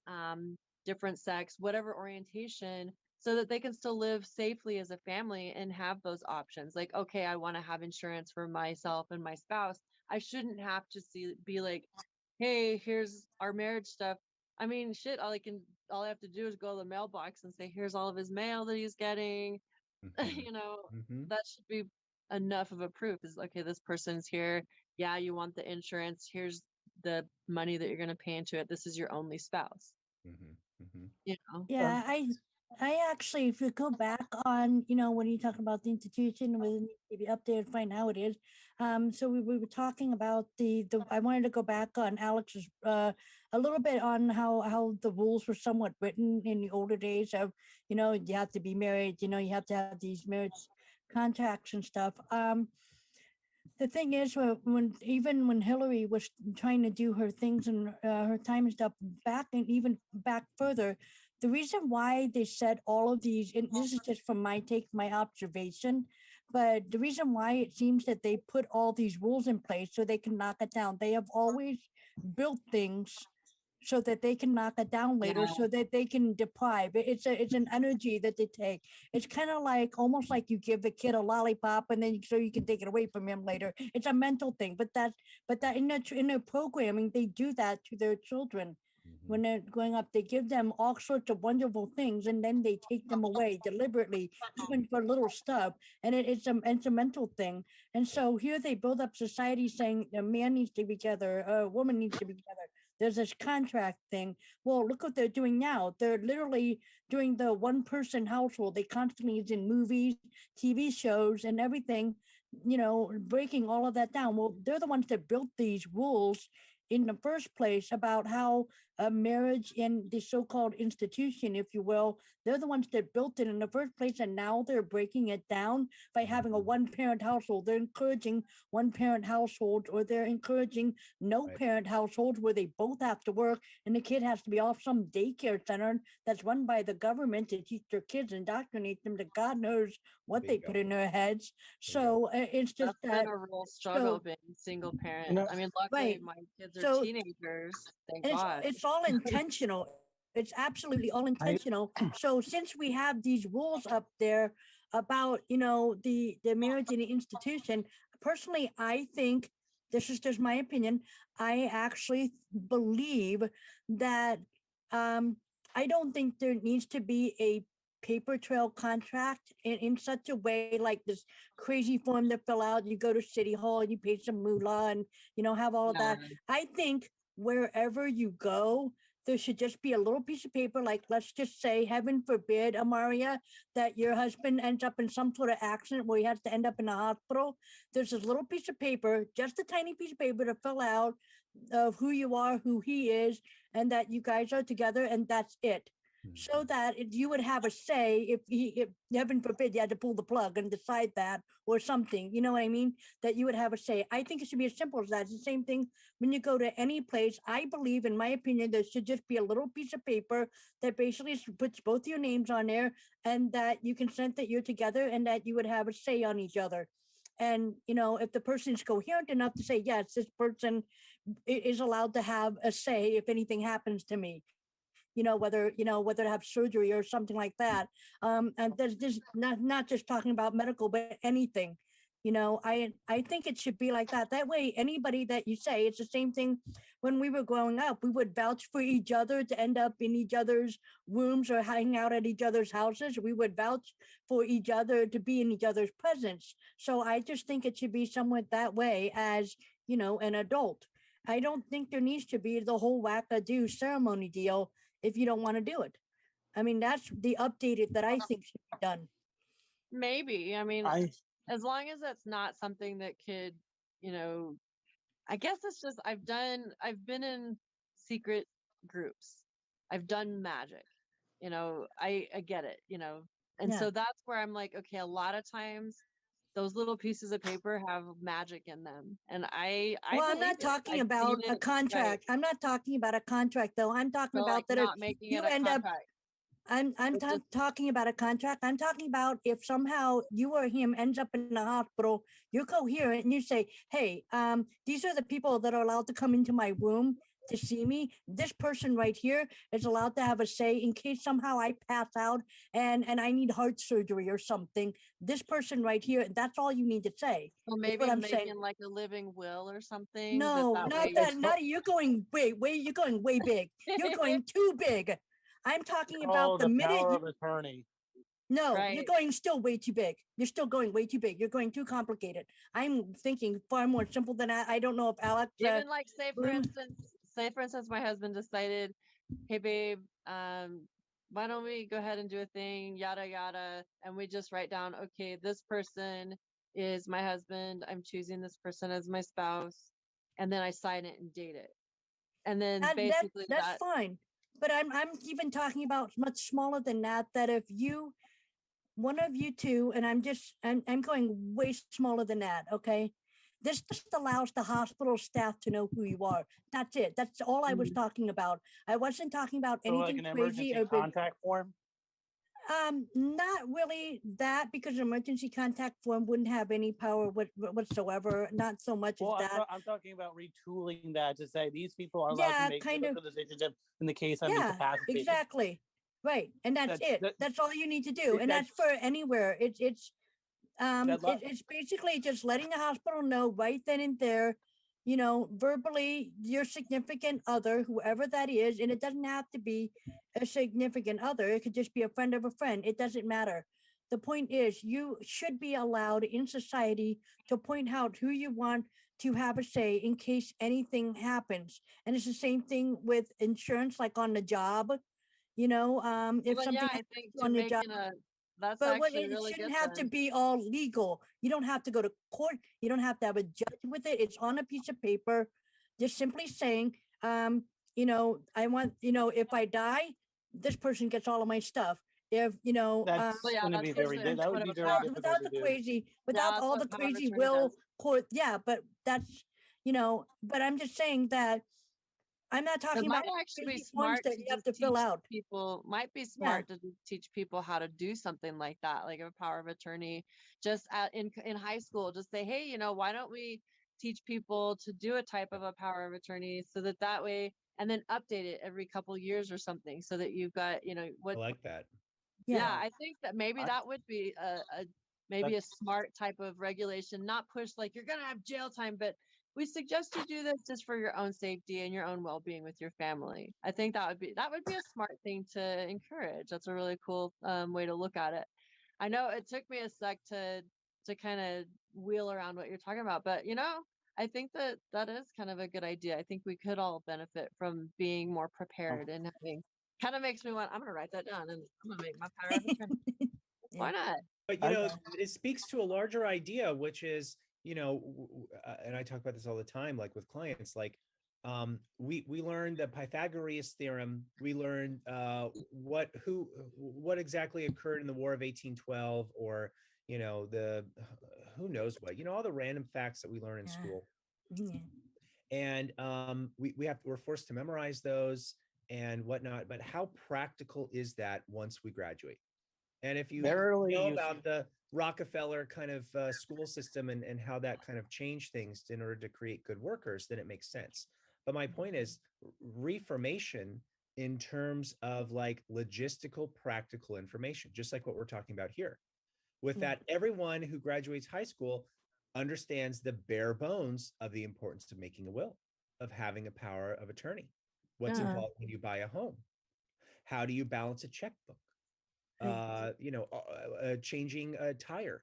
S2: different sex, whatever orientation, so that they can still live safely as a family and have those options. Like, okay, I want to have insurance for myself and my spouse. I shouldn't have to be like, hey, here's our marriage stuff. I mean, shit, all I have to do is go to the mailbox and say, here's all of his mail that he's getting.
S5: mhm,
S2: you know,
S5: mhm.
S2: that should be enough of a proof. Is okay, this person's here. Yeah, you want the insurance. Here's the money that you're going to pay into it. This is your only spouse.
S5: Mhm, mhm.
S3: Yeah, I actually, if you go back on, when you talk about the institution, whether it needs to be updated, find how it is. So we were talking about I wanted to go back on Alex's, a little bit on how the rules were somewhat written in the older days of, you have to be married, you have to have these marriage contracts and stuff. The thing is, even when Hillary was trying to do her things and her time and stuff back, and even back further, the reason why they said all of these, and this is just from my observation, but the reason why it seems that they put all these rules in place so they can knock it down. They have always built things so that they can knock it down later,
S2: Yeah.
S3: so that they can deprive. It's an energy that they take. It's kind of like, almost like you give a kid a lollipop and then so you can take it away from him later. It's a mental thing, but that in their programming, they do that to their children.
S5: Mhm.
S3: When they're growing up, they give them all sorts of wonderful things, and then they take them away deliberately, even for little stuff. And it's a mental thing. And so here they build up society saying a man needs to be together, a woman needs to be together. There's this contract thing. Well, look what they're doing now. They're literally doing the one person household. They constantly is in movies, TV shows, and everything, breaking all of that down. Well, they're the ones that built these rules in the first place about how a marriage in the so-called institution, if you will, they're the ones that built it in the first place, and now they're breaking it down by having a
S5: Mhm.
S3: one-parent household. They're encouraging one-parent household, or they're encouraging
S5: Right.
S3: no-parent households where they both have to work and the kid has to be off some daycare center that's run by the government to teach their kids, indoctrinate them to God knows what they put
S5: Bingo.
S3: in their heads.
S5: Bingo.
S3: So it's just
S2: That's been
S3: that.
S2: a real struggle
S3: So
S2: being single parent.
S4: No,
S2: I mean, luckily
S3: right.
S2: my kids are
S3: So
S2: teenagers, thank
S3: and
S2: God.
S3: it's all intentional. It's absolutely all
S4: I
S3: intentional. So since we have these rules up there about, the marriage and the institution, personally, I think, this is just my opinion, I actually believe that, um I don't think there needs to be a paper trail contract in such a way, like this crazy form to fill out. You go to City Hall, you pay some moolah and, have all of
S2: Yeah.
S3: that. I think wherever you go, there should just be a little piece of paper, like let's just say, heaven forbid, Amaria, that your husband ends up in some sort of accident where he has to end up in a hospital. There's this little piece of paper, just a tiny piece of paper to fill out of who you are, who he is, and that you guys are together, and that's it. So that you would have a say if heaven forbid you had to pull the plug and decide that or something, you know what I mean? That you would have a say. I think it should be as simple as that. It's the same thing when you go to any place. I believe, in my opinion, there should just be a little piece of paper that basically puts both your names on there, and that you consent that you're together, and that you would have a say on each other. And if the person is coherent enough to say, yes, this person is allowed to have a say if anything happens to me, whether to have surgery or something like that. And there's just not just talking about medical, but anything. I think it should be like that. That way, anybody that you say, it's the same thing when we were growing up. We would vouch for each other to end up in each other's rooms or hanging out at each other's houses. We would vouch for each other to be in each other's presence. So I just think it should be somewhat that way as, an adult. I don't think there needs to be the whole wackadoo ceremony deal if you don't want to do it. I mean, that's the updated that I think should be done.
S2: Maybe. I mean,
S4: I
S2: as long as it's not something that could, I guess it's just I've been in secret groups. I've done magic. I get it, And
S3: Yeah.
S2: so that's where I'm like, okay, a lot of times those little pieces of paper have magic in them. And
S3: Well, I'm
S2: believe
S3: not
S2: it.
S3: talking
S2: I've
S3: about
S2: seen
S3: a
S2: it,
S3: contract. I'm not talking about a contract, though. I'm talking
S2: so like
S3: about that if
S2: not making
S3: you
S2: it a
S3: end up,
S2: contract.
S3: I'm
S2: But just
S3: talking about a contract. I'm talking about if somehow you or him ends up in a hospital, you're coherent and you say, hey, these are the people that are allowed to come into my room to see me. This person right here is allowed to have a say in case somehow I pass out and I need heart surgery or something. This person right here, that's all you need to say.
S2: well,
S3: Is
S2: maybe
S3: what I'm saying.
S2: making like a living will or something
S3: No,
S2: that
S3: not
S2: way.
S3: that. Not you're going you're going way big. You're going too big. I'm talking about
S4: call
S3: the
S4: the
S3: minute
S4: power
S3: you,
S4: of attorney.
S3: no, you're
S2: Right.
S3: going still way too big. You're still going way too big. You're going too complicated. I'm thinking far more simple than that. I don't know if Alex
S2: Even like say for
S3: Bloom-
S2: instance, my husband decided, hey babe, why don't we go ahead and do a thing, yada yada, and we just write down, okay, this person is my husband. I'm choosing this person as my spouse, and then I sign it and date it. And then basically
S3: that's fine. But I'm even talking about much smaller than that. That if you one of you two, and I'm going way smaller than that, okay? This just allows the hospital staff to know who you are. That's it. That's all I was
S2: Mhm.
S3: talking about. I wasn't talking about
S4: So like
S3: anything
S4: an
S3: crazy
S4: emergency
S3: or big.
S4: contact form.
S3: Not really that, because emergency contact form wouldn't have any power whatsoever. Not so much as
S4: Well,
S3: that.
S4: I'm talking about retooling that to say these people are allowed to
S3: Yeah,
S4: make
S3: kind of.
S4: medical decisions in the case I'm
S3: Yeah,
S4: incapacitated.
S3: exactly. Right. And that's it.
S4: That
S3: That's all you need to do. And
S4: that's
S3: that's for anywhere.
S4: that lo-
S3: It's basically just letting the hospital know right then and there, verbally, your significant other, whoever that is, and it doesn't have to be a significant other. It could just be a friend of a friend. It doesn't matter. The point is, you should be allowed in society to point out who you want to have a say in case anything happens. And it's the same thing with insurance, like on the job. If
S2: Well, then,
S3: something
S2: yeah, I
S3: happens
S2: think
S3: on the job.
S2: that's
S3: But
S2: actually
S3: it
S2: really
S3: shouldn't
S2: good
S3: have to
S2: then.
S3: be all legal. You don't have to go to court. You don't have to have a judge with it. It's on a piece of paper, just simply saying, I want, if I die, this person gets all of my stuff. If
S4: that's
S2: Well, yeah,
S4: going to
S2: that's
S4: be very
S2: usually
S4: that would
S2: what
S4: be
S2: a
S4: very
S2: power,
S4: difficult to do.
S3: without
S2: that's
S3: all
S2: what
S3: the
S2: a power of
S3: crazy
S2: attorney does.
S3: will court. Yeah, but that's, but I'm just saying that I'm not
S2: It
S3: talking
S2: might
S3: about
S2: actually be
S3: crazy forms
S2: smart
S3: that
S2: to
S3: you have
S2: just
S3: to fill
S2: teach
S3: out.
S2: people, might be
S3: Yeah.
S2: smart to teach people how to do something like that, like a power of attorney, just in high school, just say, hey, why don't we teach people to do a type of a power of attorney so that way, and then update it every couple years or something so that you've got,
S5: I like that.
S3: Yeah.
S2: yeah, I think that maybe
S4: I-
S2: that would be maybe a smart type of regulation, not push like you're going to have jail time, but we suggest you do this just for your own safety and your own well-being with your family. I think that would be a smart thing to encourage. That's a really cool way to look at it. I know it took me a sec to kind of wheel around what you're talking about, but I think that is kind of a good idea. I think we could all benefit from being more prepared and having. Kind of makes me want. I'm gonna write that down and I'm gonna make my power of attorney. Why not?
S5: But it speaks to a larger idea, which is, and I talk about this all the time, like with clients, like we learned the Pythagorean theorem. We learned what exactly occurred in the War of 1812, or the who knows what, all the random facts that we learn in school.
S3: Yeah.
S5: And we're forced to memorize those and whatnot. But how practical is that once we graduate? And if you know about the Rockefeller kind of school system and how that kind of changed things in order to create good workers, then it makes sense. But my point is reformation in terms of like logistical, practical information, just like what we're talking about here. With that, everyone who graduates high school understands the bare bones of the importance of making a will, of having a power of attorney. What's involved when you buy a home? How do you balance a checkbook? Changing a tire,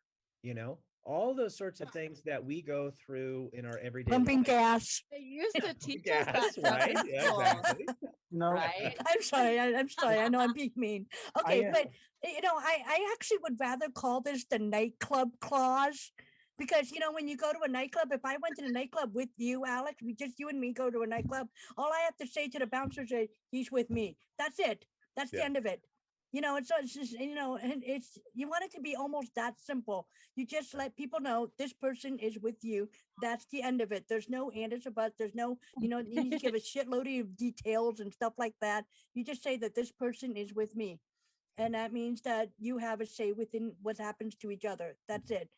S5: all those sorts of things that we go through in our everyday
S3: Pumping
S5: life.
S3: gas.
S2: They used to teach us
S5: Gas,
S2: that stuff
S5: right?
S2: in
S5: Yeah,
S2: school,
S5: exactly.
S4: No,
S2: right?
S3: I'm sorry. I'm sorry. I know I'm being mean. Okay,
S4: I,
S3: but I actually would rather call this the nightclub clause. Because when you go to a nightclub, if I went to the nightclub with you, Alex, just you and me go to a nightclub, all I have to say to the bouncer is, he's with me. That's it. That's the end of it. It's just, and it's, you want it to be almost that simple. You just let people know this person is with you. That's the end of it. There's no ands or buts. There's no, you need to give a shitload of details and stuff like that. You just say that this person is with me. And that means that you have a say within what happens to each other. That's it.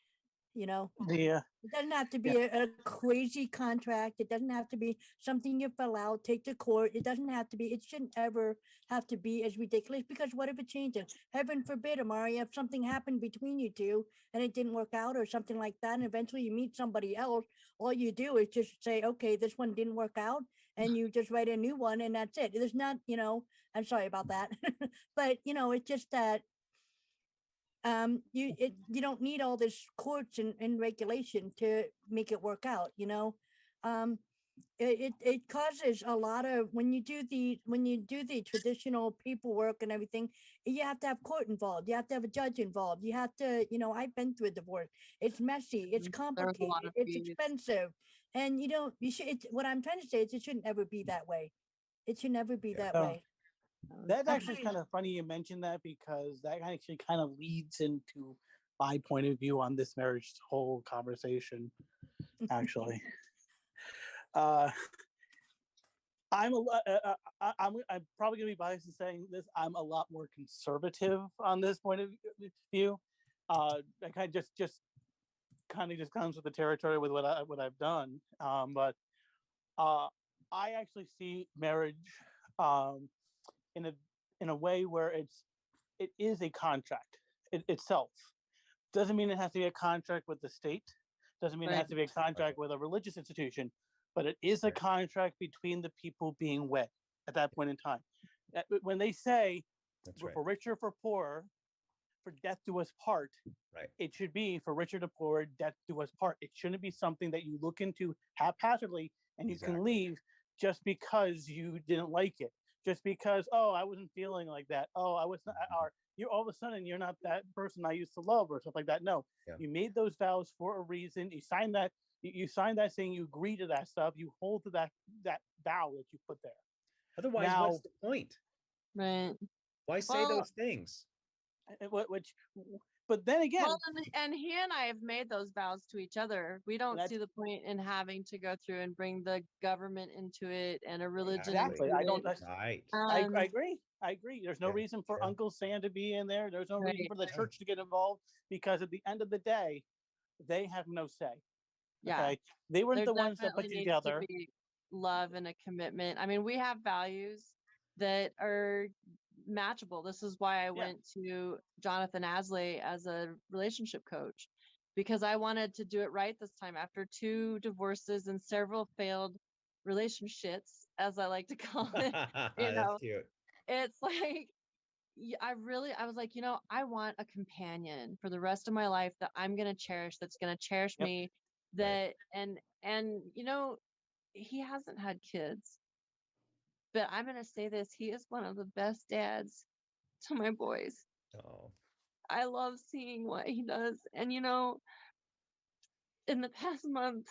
S4: yeah.
S3: It doesn't have to be a crazy contract. It doesn't have to be something you fill out, take to court. It doesn't have to be, it shouldn't ever have to be as ridiculous, because what if it changes? Heaven forbid, Amária, if something happened between you two and it didn't work out or something like that, and eventually you meet somebody else, all you do is just say, okay, this one didn't work out, and you just write a new one, and that's it. There's not, I'm sorry about that. But, it's just that you don't need all this courts and regulation to make it work out. It causes a lot of, when you do the traditional paperwork and everything, you have to have court involved, you have to have a judge involved, you have to, I've been through a divorce. It's messy, it's
S2: There's a lot
S3: complicated,
S2: of
S3: it's
S2: fees.
S3: expensive, and you should, what I'm trying to say is it shouldn't ever be that way. It should never be that way.
S4: That's actually kind of funny you mentioned that, because that actually kind of leads into my point of view on this marriage whole conversation. Actually, I'm probably gonna be biased in saying this. I'm a lot more conservative on this point of view. That kind of just comes with the territory with what I've done. But I actually see marriage in a way where it is a contract itself. Doesn't mean it has to be a contract with the state. Doesn't mean it has to be a contract with a religious institution, but it is a contract between the people being wed at that point in time. When they say for richer, for poorer, for death do us part, it should be for richer to poor, death do us part. It shouldn't be something that you look into haphazardly and you can leave just because you didn't like it. Just because, I wasn't feeling like that. I was not, or you're all of a sudden you're not that person I used to love or stuff like that. No, you made those vows for a reason. You signed that. You signed that saying you agree to that stuff. You hold to that vow that you put there.
S5: Otherwise, what's the point?
S2: Right.
S5: Why say those things?
S4: But then again,
S2: and he and I have made those vows to each other. We don't see the point in having to go through and bring the government into it and a religion.
S4: Exactly.
S2: Into
S4: I don't.
S2: It.
S4: I agree. I agree. There's no reason for Uncle Sam to be in there. There's no reason for the church to get involved, because at the end of the day, they have no say.
S2: Yeah.
S4: Okay? They weren't the ones that put you together.
S2: To be love and a commitment. I mean, we have values that are matchable. This is why I went to Jonathan Asley as a relationship coach, because I wanted to do it right this time after 2 divorces and several failed relationships, as I like to call it. You
S5: That's
S2: know,
S5: cute.
S2: it's like, I was like, I want a companion for the rest of my life that I'm going to cherish, that's going to cherish
S4: Yep.
S2: me, that, and, he hasn't had kids, but I'm going to say this, he is one of the best dads to my boys.
S5: Oh,
S2: I love seeing what he does. And, in the past month,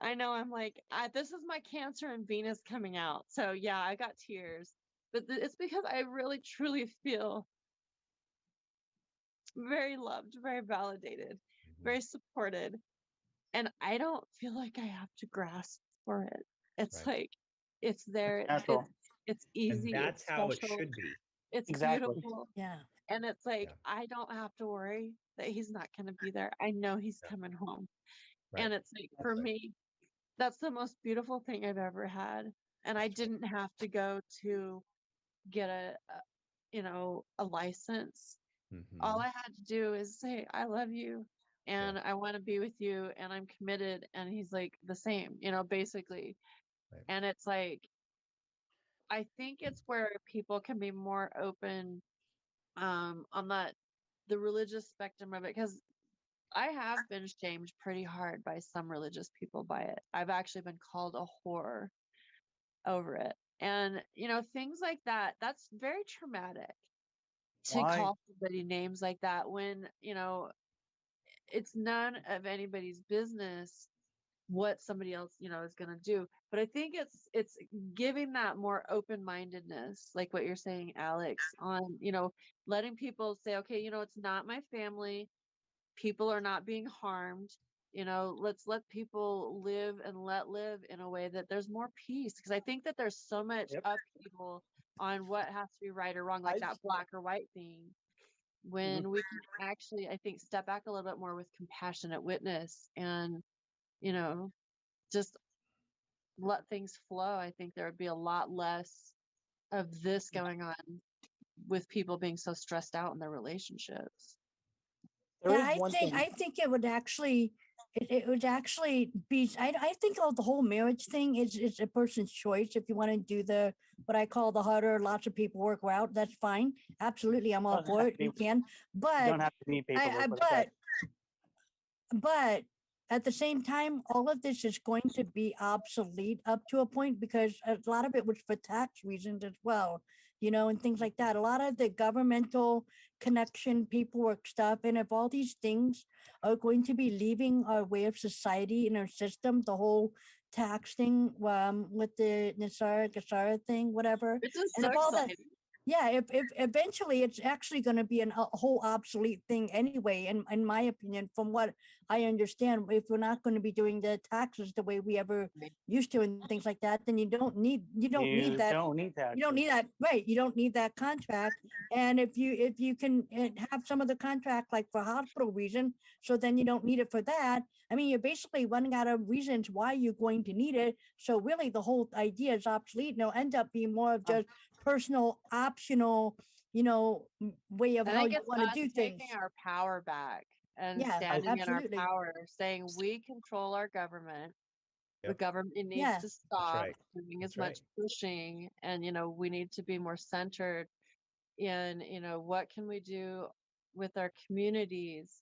S2: I know I'm like, this is my Cancer and Venus coming out. So yeah, I got tears, but it's because I really truly feel very loved, very validated,
S5: mhm,
S2: very supported. And I don't feel like I have to grasp for it. It's
S5: right.
S2: like, it's there,
S4: Natural.
S2: it's
S5: And
S2: easy,
S5: that's
S2: it's
S5: how it
S2: special,
S5: should be.
S2: it's
S4: Exactly.
S2: beautiful.
S3: Yeah.
S2: And it's like,
S5: Yeah.
S2: I don't have to worry that he's not going to be there. I know he's
S5: Yeah.
S2: coming home.
S5: Right.
S2: And it's like,
S4: That's
S2: for
S5: Right.
S2: me, that's the most beautiful thing I've ever had. And I
S5: That's right.
S2: didn't have to go to get a license. All
S5: Mhm.
S2: I had to do is say, I love you
S5: Yeah.
S2: and I want to be with you and I'm committed. And he's like the same, basically.
S5: Right.
S2: And it's like, I think it's where people can be more open on the religious spectrum of it. Because I have been shamed pretty hard by some religious people by it. I've actually been called a whore over it. And, things like that, that's very traumatic to
S4: Why?
S2: call somebody names like that when, it's none of anybody's business what somebody else, is going to do. But I think it's giving that more open-mindedness, like what you're saying, Alex, on, letting people say, okay, it's not my family. People are not being harmed. Let's let people live and let live in a way that there's more peace. Because I think that there's so much
S4: Yep.
S2: upheaval on what has to be right or wrong, like
S4: I
S2: that black or white thing.
S4: mhm.
S2: When we can actually, I think, step back a little bit more with compassionate witness and, you know, just let things flow, I think there would be a lot less of this going on with people being so stressed out in their relationships.
S4: There
S3: Yeah,
S4: is one thing.
S3: I think it would actually it would actually be I think of the whole marriage thing is a person's choice. If you want to do the what I call the harder lots of paperwork route, that's fine. Absolutely, I'm all
S4: Doesn't
S3: for
S4: have
S3: it.
S4: to be.
S3: You can.
S4: You
S3: But
S4: don't have to need
S3: I
S4: paperwork. But okay.
S3: but at the same time, all of this is going to be obsolete up to a point because a lot of it was for tax reasons as well, and things like that. A lot of the governmental connection paperwork stuff, and if all these things are going to be leaving our way of society and our system, the whole tax thing with the Nisara Gasara thing, whatever,
S2: Which is
S3: and
S2: so
S3: if all that
S2: exciting.
S3: yeah, if eventually it's actually going to be a whole obsolete thing anyway, in my opinion, from what I understand, if we're not going to be doing the taxes the way we ever
S2: Right.
S3: used to and things like that, then you don't need
S4: You
S3: that.
S4: don't need
S3: You don't
S4: taxes.
S3: need that, right? You don't need that contract. And if you can have some of the contract like for hospital reason, so then you don't need it for that. I mean, you're basically running out of reasons why you're going to need it. So really, the whole idea is obsolete. And it'll end up being more of just personal, optional, way of
S2: I
S3: how
S2: think
S3: you
S2: it's
S3: want to
S2: us
S3: do
S2: taking
S3: things.
S2: our power back and
S3: Yeah,
S4: I
S2: standing in our
S3: absolutely.
S2: power, saying we control our government. The
S5: Yep.
S2: government needs
S3: Yeah,
S2: to
S5: That's
S2: stop
S5: right.
S2: doing as
S5: That's right.
S2: much pushing, and we need to be more centered in what can we do with our communities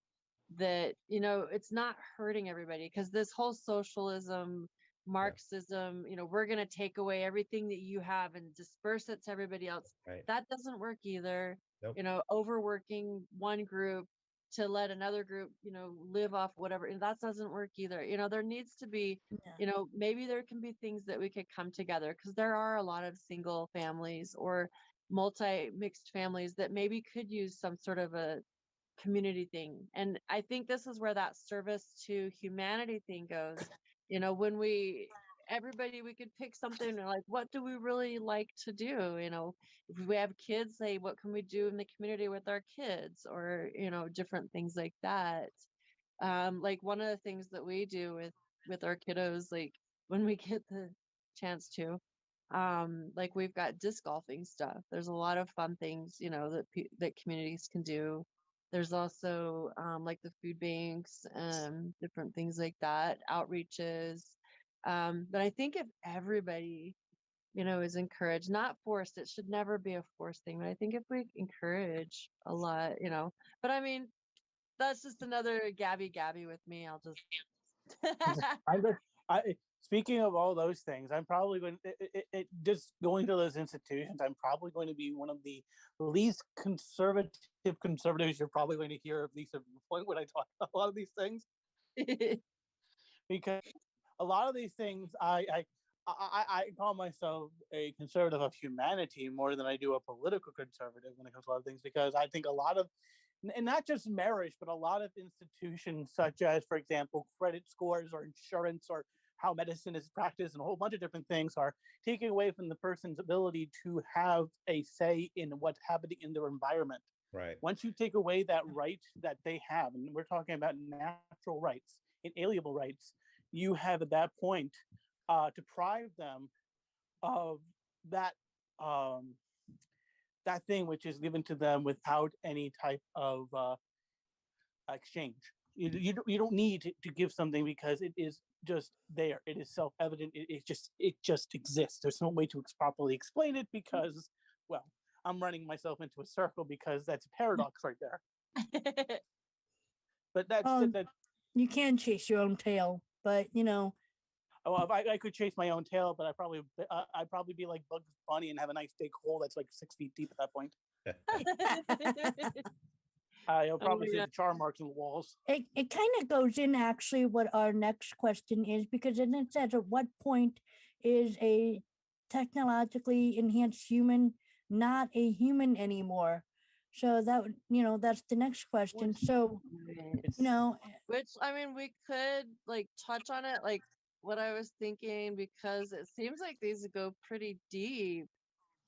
S2: that it's not hurting everybody, because this whole socialism,
S5: Yeah.
S2: Marxism, we're going to take away everything that you have and disperse it to everybody else.
S5: Right.
S2: That doesn't work either.
S5: Nope.
S2: Overworking one group to let another group live off whatever, and that doesn't work either. There needs to be,
S3: yeah,
S2: maybe there can be things that we could come together, because there are a lot of single families or multi-mixed families that maybe could use some sort of a community thing. And I think this is where that service to humanity thing goes. When everybody, we could pick something like, what do we really like to do? If we have kids, say, what can we do in the community with our kids, or different things like that. Like one of the things that we do with our kiddos, like when we get the chance to, like we've got disc golfing stuff. There's a lot of fun things that that communities can do There's also like the food banks, different things like that, outreaches. But I think if everybody, is encouraged, not forced, it should never be a forced thing. But I think if we encourage a lot, but I mean, that's just another Gabby with me. I'll just.
S4: Speaking of all those things, I'm probably going just going to those institutions. I'm probably going to be one of the least conservatives you're probably going to hear, at least at the point when I talk about a lot of these things, because a lot of these things I call myself a conservative of humanity more than I do a political conservative when it comes to a lot of things, because I think a lot of, and not just marriage, but a lot of institutions such as, for example, credit scores or insurance or how medicine is practiced and a whole bunch of different things are taking away from the person's ability to have a say in what's happening in their environment.
S5: Right.
S4: Once you take away that right that they have, and we're talking about natural rights, inalienable rights, you have at that point deprive them of that that thing which is given to them without any type of exchange. You don't need to give something because it is just there. It is self-evident. It just exists. There's no way to properly explain it because, well, I'm running myself into a circle because that's a paradox right there. But that
S3: you can chase your own tail, but
S4: well, if I could chase my own tail, but I'd probably be like Bugs Bunny and have a nice big hole that's like 6 feet deep at that point. You'll probably see the char marks in the walls.
S3: It kind of goes in actually what our next question is, because then it says at what point is a technologically enhanced human not a human anymore? So that that's the next question. So
S2: which I mean, we could like touch on it, like what I was thinking, because it seems like these go pretty deep.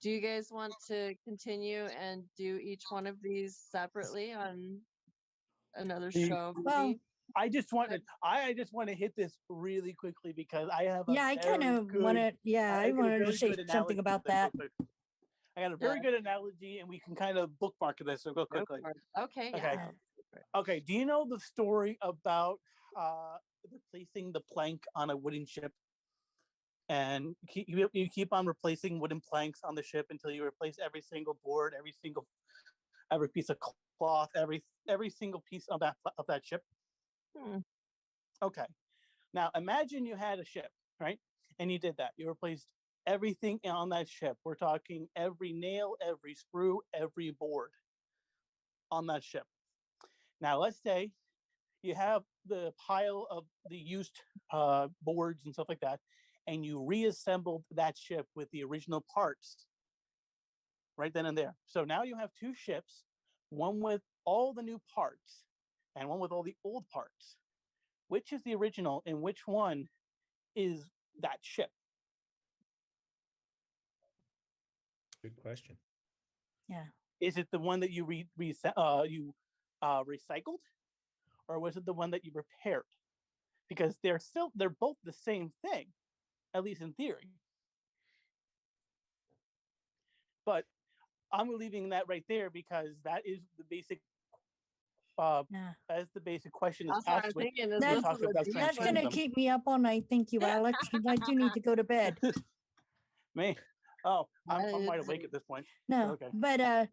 S2: Do you guys want to continue and do each one of these separately on another show?
S3: Well,
S4: I just want to hit this really quickly because I have
S3: I kind of wanted to say something about that.
S4: I got a very good analogy, and we can kind of bookmark this. So go quickly.
S2: Okay.
S4: Okay. Do you know the story about replacing the plank on a wooden ship? And you keep on replacing wooden planks on the ship until you replace every single board, every piece of cloth, every single piece of that ship. Okay. Now imagine you had a ship, right? And you did that. You replaced everything on that ship. We're talking every nail, every screw, every board on that ship. Now let's say you have the pile of the used boards and stuff like that, and you reassembled that ship with the original parts right then and there. So now you have two ships, one with all the new parts and one with all the old parts. Which is the original and which one is that ship?
S5: Good question.
S3: Yeah.
S4: Is it the one that you recycled, or was it the one that you repaired? Because they're both the same thing, at least in theory. But I'm leaving that right there because that is the basic. As the basic question is asked.
S3: That's going to keep me up all night. Thank you, Alex. I do need to go to bed.
S4: Me? Oh, I'm wide awake at this point.
S3: No, okay. But that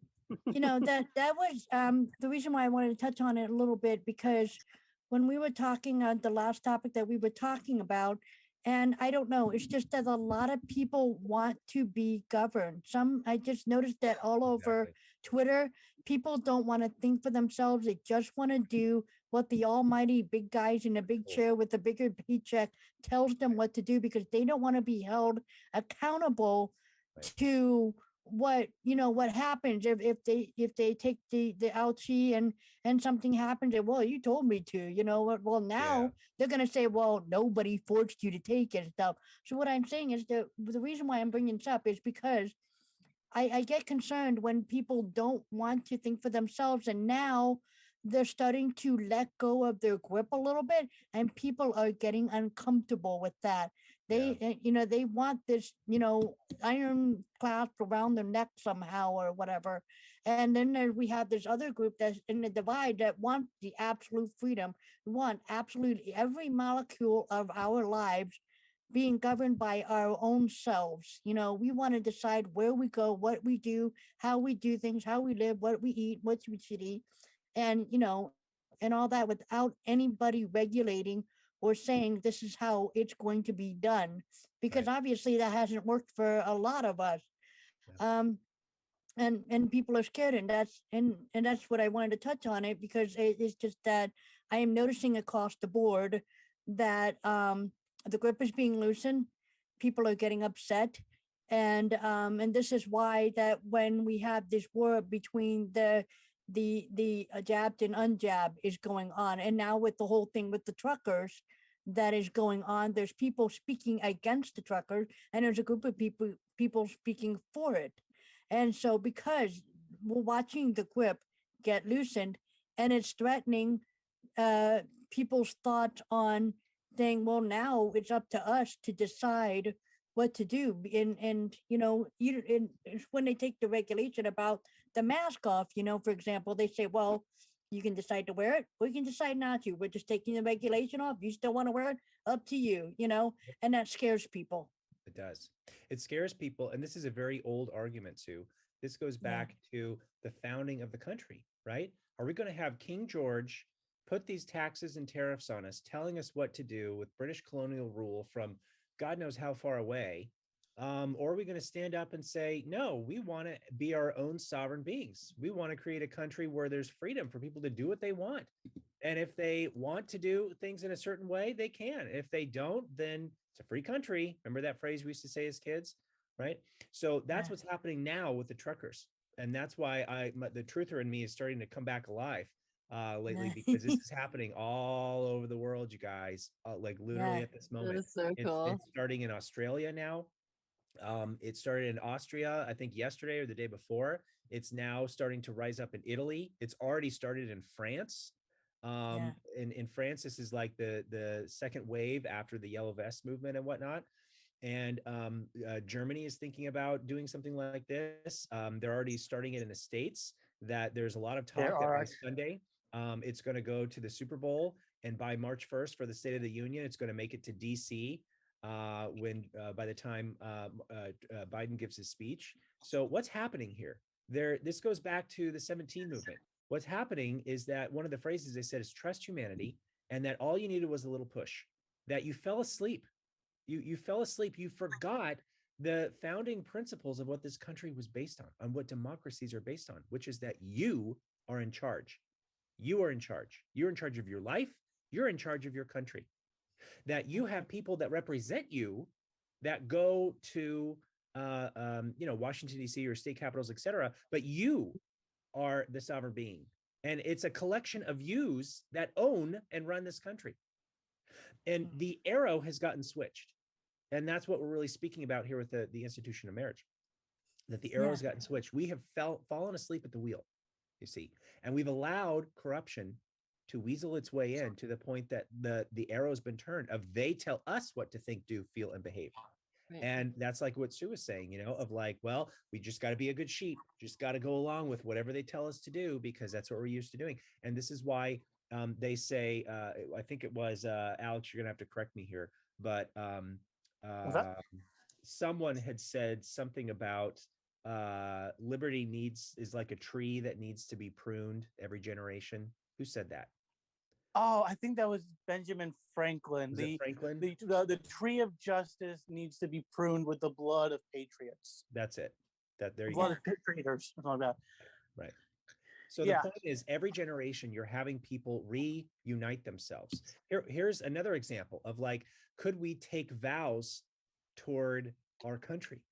S3: was the reason why I wanted to touch on it a little bit, because when we were talking on the last topic that we were talking about, and I don't know, it's just that a lot of people want to be governed. I just noticed that all over Twitter, people don't want to think for themselves. They just want to do what the almighty big guys in a big chair with a bigger paycheck tells them what to do, because they don't want to be held accountable to what happens if they take the ouchie and something happens, and well, you told me to, well, now they're going to say, well, nobody forced you to take it and stuff. So what I'm saying is that the reason why I'm bringing this up is because I get concerned when people don't want to think for themselves, and now they're starting to let go of their grip a little bit, and people are getting uncomfortable with that. They, they want this, iron clasp around their neck somehow or whatever. And then we have this other group that's in the divide that want the absolute freedom, want absolutely every molecule of our lives being governed by our own selves. We want to decide where we go, what we do, how we do things, how we live, what we eat, what we should eat, and and all that without anybody regulating or saying this is how it's going to be done, because
S5: Right.
S3: obviously that hasn't worked for a lot of us.
S5: Yeah.
S3: And people are scared, and that's what I wanted to touch on it, because it's just that I am noticing across the board that the grip is being loosened, people are getting upset, and this is why that when we have this war between the jabbed and unjabbed is going on, and now with the whole thing with the truckers that is going on, there's people speaking against the truckers, and there's a group of people speaking for it. And so because we're watching the grip get loosened, and it's threatening uh, people's thoughts on saying, well, now it's up to us to decide what to do. And it's when they take the regulation about the mask off, for example, they say, well, you can decide to wear it or you can decide not to. We're just taking the regulation off. You still want to wear it? Up to you, and that scares people.
S5: It does. It scares people. And this is a very old argument, Sue. This goes
S3: Yeah.
S5: back to the founding of the country, right? Are we going to have King George put these taxes and tariffs on us, telling us what to do with British colonial rule from God knows how far away? Or are we going to stand up and say, no, we want to be our own sovereign beings. We want to create a country where there's freedom for people to do what they want. And if they want to do things in a certain way, they can. If they don't, then it's a free country. Remember that phrase we used to say as kids, right? So that's
S3: Yeah.
S5: what's happening now with the truckers. And that's why the truther in me is starting to come back alive lately, because this is happening all over the world, you guys, like literally
S3: Yeah.
S5: at this
S2: That
S5: moment.
S2: is so cool.
S5: It's starting in Australia now. It started in Austria, I think yesterday or the day before. It's now starting to rise up in Italy. It's already started in France.
S3: Yeah.
S5: In France, this is like the second wave after the Yellow Vest movement and whatnot. And Germany is thinking about doing something like this. They're already starting it in the States. That there's a lot of talk that by Sunday, it's going to go to the Super Bowl, and by March 1st for the State of the Union, it's going to make it to DC. When by the time Biden gives his speech. So what's happening here? This goes back to the 17 movement. What's happening is that one of the phrases they said is trust humanity, and that all you needed was a little push. That you fell asleep. You fell asleep. You forgot the founding principles of what this country was based on what democracies are based on, which is that you are in charge. You are in charge. You're in charge of your life. You're in charge of your country. That you have people that represent you that go to Washington, D.C. or state capitals, et cetera, but you are the sovereign being. And it's a collection of yous that own and run this country. And the arrow has gotten switched. And that's what we're really speaking about here with the institution of marriage, that the arrow has gotten switched. We have fallen asleep at the wheel, you see, and we've allowed corruption to weasel its way in to the point that the arrow's been turned of they tell us what to think, do, feel, and behave.
S2: Right.
S5: And that's like what Sue was saying, of like, well, we just got to be a good sheep, just got to go along with whatever they tell us to do, because that's what we're used to doing. And this is why they say, I think it was Alex, you're gonna have to correct me here, but someone had said something about liberty is like a tree that needs to be pruned every generation. Who said that?
S4: Oh, I think that was Benjamin Franklin.
S5: Was it Franklin?
S4: The tree of justice needs to be pruned with the blood of patriots.
S5: That's it. There you
S4: Blood
S5: go.
S4: of traitors, something like that.
S5: Right. So the point is, every generation you're having people reunite themselves. Here's another example of like, could we take vows toward our country?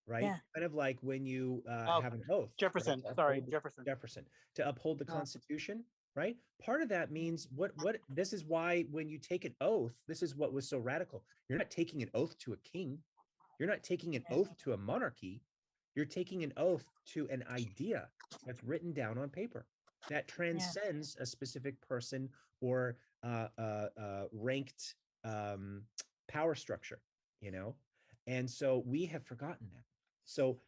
S5: Right.
S3: Yeah.
S5: Kind of like when you have an oath.
S4: Jefferson.
S5: Right?
S4: Sorry, Jefferson.
S5: To uphold the Constitution. Right. Part of that means what this is why when you take an oath, this is what was so radical. You're not taking an oath to a king. You're not taking an oath to a monarchy. You're taking an oath to an idea that's written down on paper that transcends a specific person or ranked power structure. you know? And so we have forgotten that. So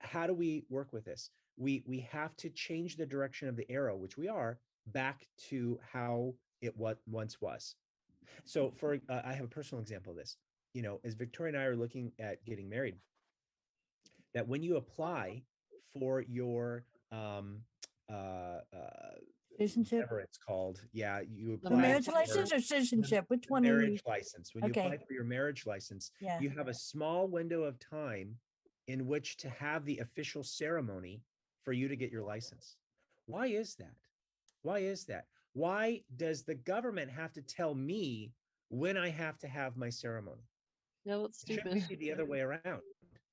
S5: how do we work with this? We have to change the direction of the arrow, which we are, back to how it once was. So for I have a personal example of this. You know, as Victoria and I are looking at getting married, that when you apply for your
S3: Citizenship,
S5: whatever it's called, yeah, you
S2: The
S3: the
S5: apply
S3: marriage
S2: marriage
S5: for
S3: license or citizenship? Which
S5: the
S3: one are you?
S5: marriage license. When you
S3: Okay.
S5: apply for your marriage license,
S3: Yeah.
S5: you have a small window of time in which to have the official ceremony for you to get your license. Why is that? Why is that? Why does the government have to tell me when I have to have my ceremony?
S2: No, it's
S5: It should
S2: stupid.
S5: be the other way around,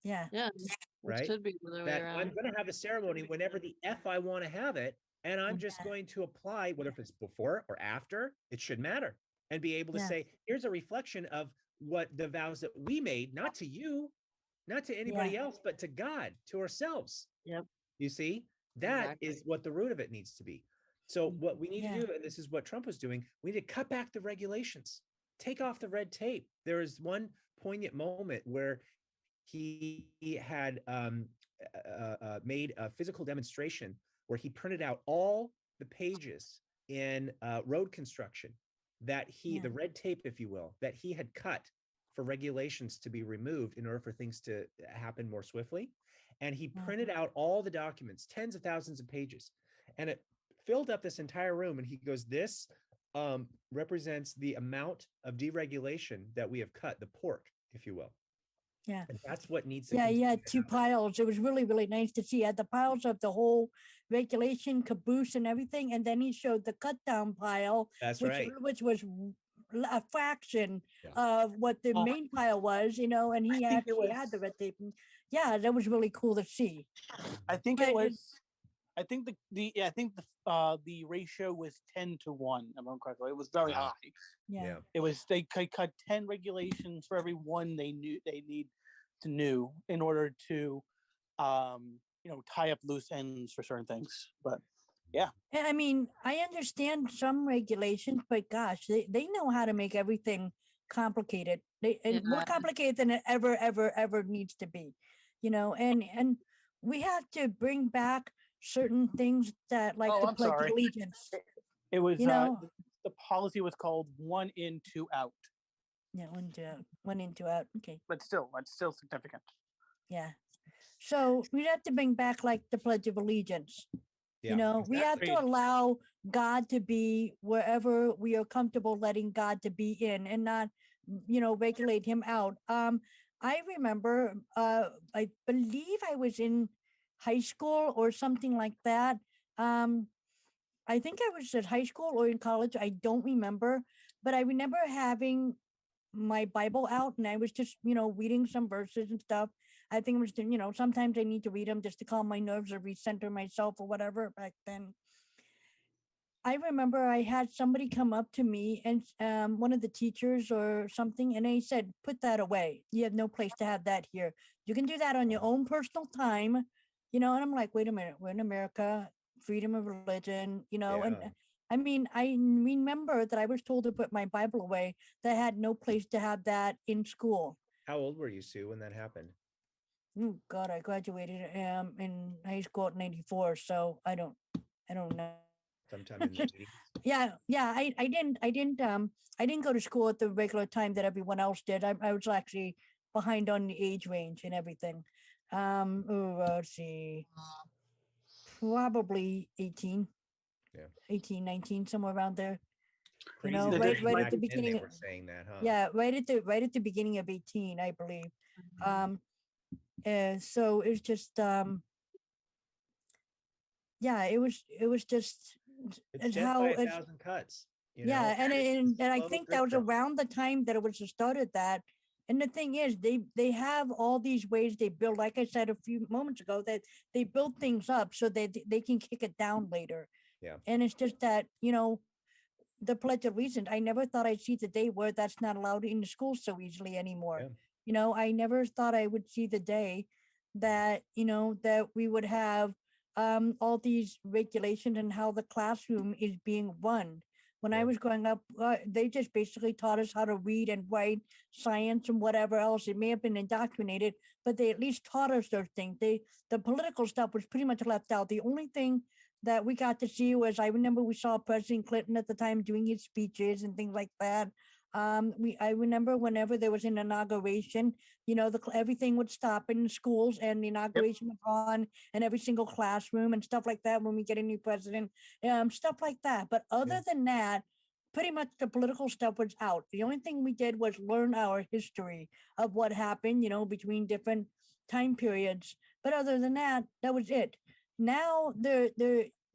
S3: Yeah.
S2: Yeah,
S5: right?
S2: it should be the other way
S5: That I'm
S2: around.
S5: going to have a ceremony whenever the F I want to have it, and I'm just
S3: Yeah.
S5: going to apply, whether if it's before or after, it should matter, and be able to
S3: Yeah.
S5: say, here's a reflection of what the vows that we made, not to you, not to anybody else, but to God, to ourselves.
S2: Yep.
S5: You see, that
S2: Exactly.
S5: is what the root of it needs to be. So what we need
S3: Yeah.
S5: to do, and this is what Trump was doing, we need to cut back the regulations, take off the red tape. There is one poignant moment where he had made a physical demonstration where he printed out all the pages in road construction that the red tape, if you will, that he had cut for regulations to be removed in order for things to happen more swiftly. And he printed out all the documents, tens of thousands of pages, and it filled up this entire room. And he goes, this represents the amount of deregulation that we have cut, the pork, if you will.
S3: Yeah.
S5: And that's what needs to
S3: Yeah,
S5: continue
S3: yeah,
S5: to
S3: two
S5: happen.
S3: piles. It was really, really nice to see. He had the piles of the whole regulation caboose and everything, and then he showed the cut down pile,
S5: That's
S3: which
S5: right.
S3: which was a fraction
S5: Yeah.
S3: of what the main pile was, you know, and he
S4: I think it
S3: actually had the red tape. And yeah, that was really cool to see.
S4: I think
S3: But
S4: it was. I think the ratio was 10 to 1. If I'm correct. It was very
S5: Wow.
S4: high.
S3: Yeah.
S4: It was they cut 10 regulations for every one they knew they need to know in order to tie up loose ends for certain things. But yeah,
S3: And I mean, I understand some regulations, but gosh, they know how to make everything complicated. And more
S2: Yeah.
S3: complicated than it ever needs to be, you know. And we have to bring back certain things that, like
S4: Oh,
S3: the
S4: I'm
S3: Pledge
S4: sorry.
S3: of Allegiance.
S4: it was.
S3: You know,
S4: The policy was called 1 in, 2 out.
S3: yeah, one in, two out. Okay,
S4: But still, that's still significant.
S3: yeah. So we have to bring back like the Pledge of Allegiance.
S5: Yeah,
S3: You know, we have to
S4: Agreed.
S3: allow God to be wherever we are comfortable letting God to be in, and not, regulate him out. I remember, I believe I was in high school or something like that. I think I was at high school or in college. I don't remember, but I remember having my Bible out, and I was just, reading some verses and stuff. I think it was, sometimes I need to read them just to calm my nerves or recenter myself or whatever back then. I remember I had somebody come up to me, and one of the teachers or something, and they said, "Put that away. You have no place to have that here. You can do that on your own personal time." And I'm like, wait a minute, we're in America, freedom of religion, and
S5: Yeah.
S3: I mean, I remember that I was told to put my Bible away, that I had no place to have that in school.
S5: How old were you, Sue, when that happened?
S3: Oh God, I graduated in high school at 94, so I don't know.
S5: Sometime in the 80s?
S3: Yeah, I didn't go to school at the regular time that everyone else did. I was actually behind on the age range and everything. Let's see, probably 18.
S5: Yeah.
S3: 18, 19, somewhere around there.
S5: Crazy
S3: know,
S5: that
S3: right-
S5: even
S3: right at
S5: back
S3: the
S5: then
S3: beginning
S5: they
S3: of-
S5: were saying that, huh?
S3: Yeah, right at the beginning of 18, I believe. So it's just yeah, it was just
S5: It's death
S3: how
S5: by
S3: it's
S5: 1,000 cuts.
S3: yeah, and I
S5: slow
S3: think that was
S5: drip.
S3: around the time that it was started that. And the thing is, they have all these ways they build, like I said a few moments ago, that they build things up so that they can kick it down later.
S5: Yeah.
S3: And it's just that, the Pledge of Allegiance, I never thought I'd see the day where that's not allowed in the school so easily anymore.
S5: Yeah.
S3: I never thought I would see the day that, that we would have all these regulations and how the classroom is being run. When
S5: Yeah.
S3: I was growing up, they just basically taught us how to read and write, science and whatever else. It may have been indoctrinated, but they at least taught us those things. The political stuff was pretty much left out. The only thing that we got to see was, I remember we saw President Clinton at the time doing his speeches and things like that. I remember whenever there was an inauguration, everything would stop in schools and the inauguration was on in every single classroom and stuff like that when we get a new president, stuff like that. But other than that, pretty much the political stuff was out. The only thing we did was learn our history of what happened, between different time periods. But other than that, that was it. Now they're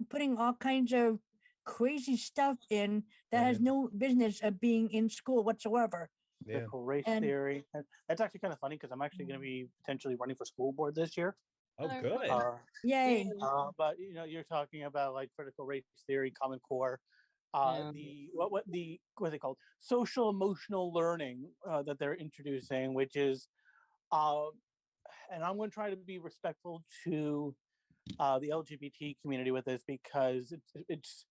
S3: putting all kinds of crazy stuff in that has no business of being in school whatsoever.
S5: Yeah.
S4: Critical race
S3: And-
S4: theory. That's actually kind of funny because I'm actually going to be potentially running for school board this year.
S5: Oh, good.
S3: Yay.
S4: But you're talking about like critical race theory, Common Core, what's it called? Social emotional learning that they're introducing, which is, and I'm going to try to be respectful to the LGBT community with this because it's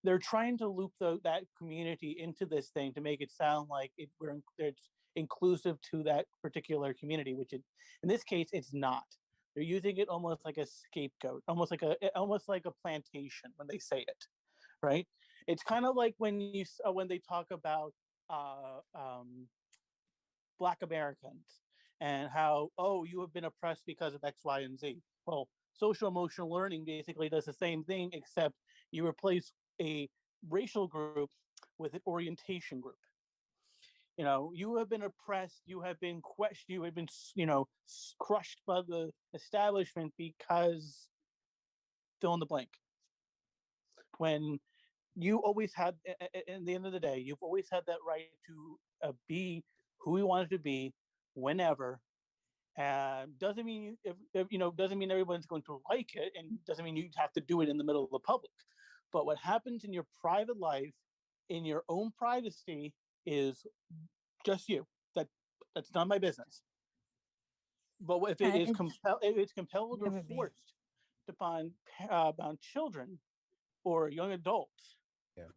S4: they're trying to loop that community into this thing to make it sound like it's inclusive to that particular community, which in this case it's not. They're using it almost like a scapegoat, almost like a plantation when they say it, right? It's kind of like when they talk about Black Americans and how, oh, you have been oppressed because of X, Y, and Z. Well, social emotional learning basically does the same thing, except you replace a racial group with an orientation group. You have been oppressed, you have been questioned, you have been, crushed by the establishment because fill in the blank. When you always had, at the end of the day, you've always had that right to be who you wanted to be whenever. Doesn't mean doesn't mean everyone's going to like it, and doesn't mean you have to do it in the middle of the public. But what happens in your private life, in your own privacy, is just you. That's not my business. But if it is it's compelled or forced upon children or young adults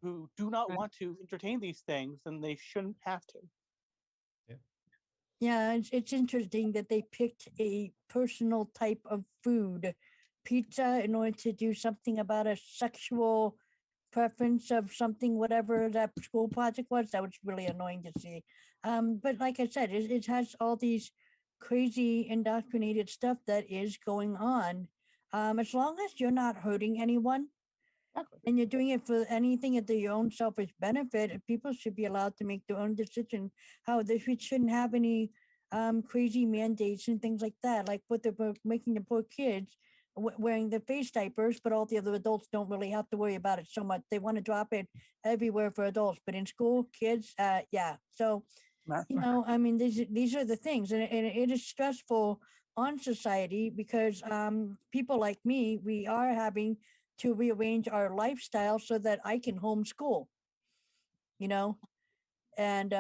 S4: who do not want to entertain these things, then they shouldn't have to.
S3: Yeah, it's interesting that they picked a personal type of food, pizza, in order to do something about a sexual preference of something, whatever that school project was. That was really annoying to see. But like I said, it has all these crazy indoctrinated stuff that is going on. As long as you're not hurting anyone, and you're doing it for anything at your own selfish benefit, people should be allowed to make their own decision how they shouldn't have any crazy mandates and things like that, like what they're making the poor kids wearing the face diapers, but all the other adults don't really have to worry about it so much. They want to drop it everywhere for adults, but in school, kids, yeah. So, I mean, these are the things, and it is stressful on society because people like me, we are having to rearrange our lifestyle so that I can homeschool, and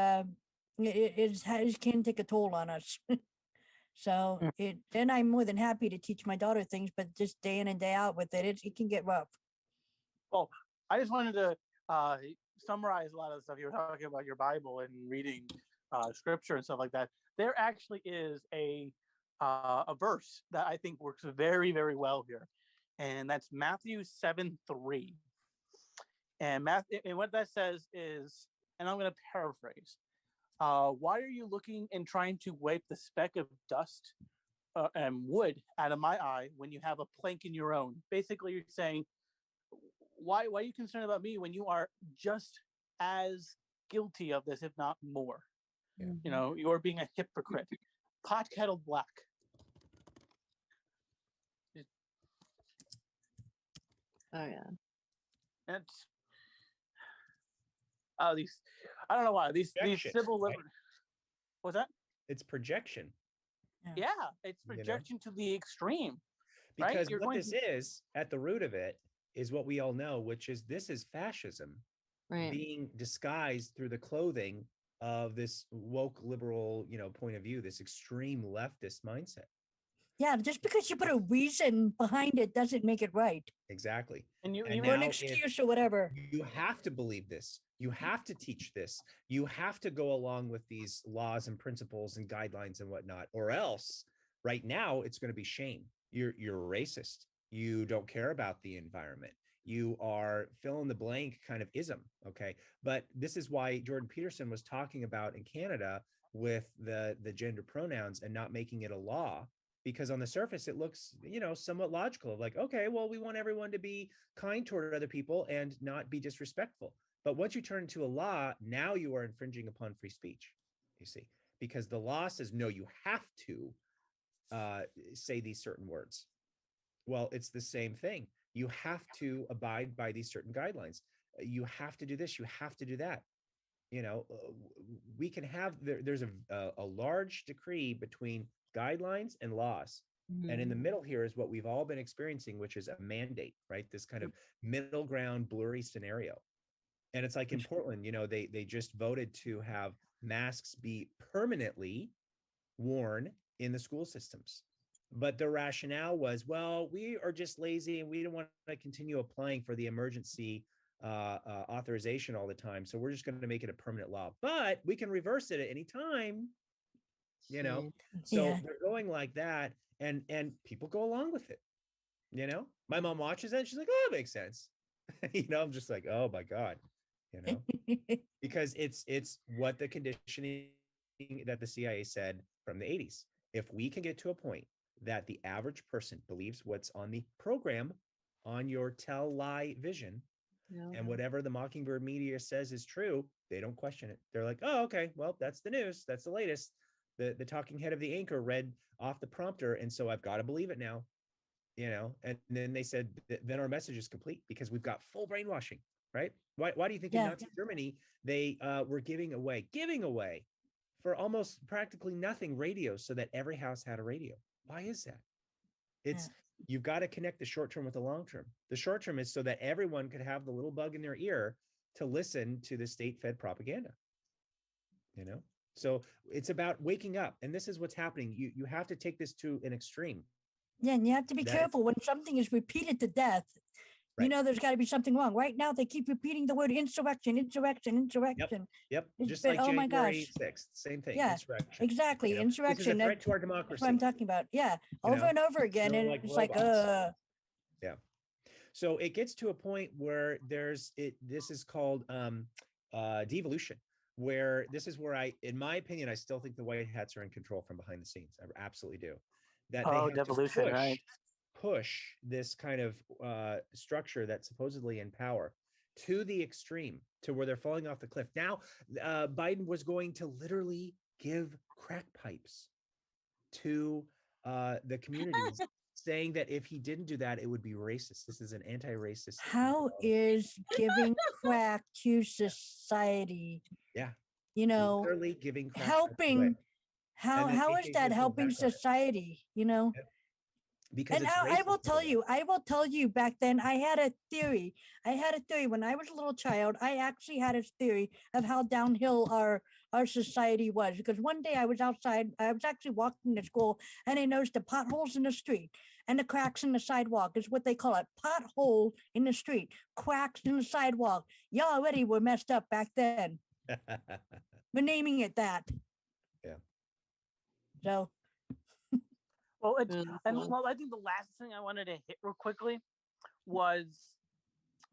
S3: it can take a toll on us. So then I'm more than happy to teach my daughter things, but just day in and day out with it can get rough.
S4: Well, I just wanted to summarize a lot of the stuff you were talking about, your Bible and reading scripture and stuff like that. There actually is a verse that I think works very, very well here. And that's Matthew 7:3. And what that says is, and I'm going to paraphrase, why are you looking and trying to wipe the speck of dust and wood out of my eye when you have a plank in your own? Basically, you're saying, why are you concerned about me when you are just as guilty of this, if not more?
S5: Yeah.
S4: You're being a hypocrite. Pot kettle black.
S2: Oh yeah.
S4: It's these. I don't know why these civil liberties. What's that?
S5: It's projection.
S4: Yeah, it's projection to the extreme.
S5: Because
S4: right?
S5: what this is at the root of it is what we all know, which is this is fascism being disguised through the clothing of this woke liberal, point of view, this extreme leftist mindset.
S3: Yeah, just because you put a reason behind it doesn't make it right.
S5: Exactly.
S4: And you,
S5: And
S4: you
S3: Or an
S5: now
S3: excuse or whatever.
S5: you have to believe this. You have to teach this. You have to go along with these laws and principles and guidelines and whatnot, or else right now it's going to be shame. You're racist. You don't care about the environment. You are fill in the blank kind of ism. Okay. But this is why Jordan Peterson was talking about in Canada with the gender pronouns and not making it a law, because on the surface it looks, somewhat logical, like, okay, well, we want everyone to be kind toward other people and not be disrespectful. But once you turn into a law, now you are infringing upon free speech, you see, because the law says, no, you have to say these certain words. Well, it's the same thing. You have to abide by these certain guidelines. You have to do this. You have to do that. We can have, there's a large decree between guidelines and laws. And in the middle here is what we've all been experiencing, which is a mandate, right? This kind of middle ground, blurry scenario. And it's like in Portland, they just voted to have masks be permanently worn in the school systems. But the rationale was, well, we are just lazy and we don't want to continue applying for the emergency authorization all the time. So we're just going to make it a permanent law, but we can reverse it at any time, So
S3: Yeah.
S5: they're going like that, and people go along with it. My mom watches it and she's like, oh, it makes sense. I'm just like, oh my God, because it's what the conditioning that the CIA said from the 80s. If we can get to a point that the average person believes what's on the program on your tell lie vision, and whatever the Mockingbird media says is true, they don't question it. They're like, oh, okay, well, that's the news. That's the latest. The talking head of the anchor read off the prompter, and so I've got to believe it now. And then they said, then our message is complete because we've got full brainwashing, right? Why do you think in Nazi Germany, they were giving away for almost practically nothing radios so that every house had a radio? Why is that? You've got to connect the short term with the long term. The short term is so that everyone could have the little bug in their ear to listen to the state-fed propaganda. So it's about waking up, and this is what's happening. You have to take this to an extreme. Yeah,
S3: and you have to be careful when something is repeated to death. Right. There's got to be something wrong. Right now, they keep repeating the word insurrection.
S5: Yep. Just
S3: been,
S5: like
S3: oh my
S5: January
S3: gosh.
S5: 6th, same thing.
S3: Yeah,
S5: insurrection.
S3: Exactly. Insurrection.
S5: This is a threat to our democracy.
S3: That's what I'm talking about. Yeah, over and over again, and it's like,
S5: Yeah. So it gets to a point where this is called devolution, where this is where in my opinion, I still think the white hats are in control from behind the scenes. I absolutely do. That they have devolution, to push this kind of structure that's supposedly in power to the extreme, to where they're falling off the cliff. Now, Biden was going to literally give crack pipes to the communities, saying that if he didn't do that, it would be racist. This is an anti-racist.
S3: How is giving crack to society?
S5: Yeah.
S3: Literally
S5: giving crack
S3: helping. How is that helping society? Because I will tell you back then I had a theory. When I was a little child. I actually had a theory of how downhill our society was, because one day I was outside. I was actually walking to school, and I noticed the potholes in the street and the cracks in the sidewalk is what they call it. Pothole in the street, cracks in the sidewalk. Y'all already were messed up back then. We're naming it that.
S5: Yeah.
S3: So.
S4: Well, I think the last thing I wanted to hit real quickly was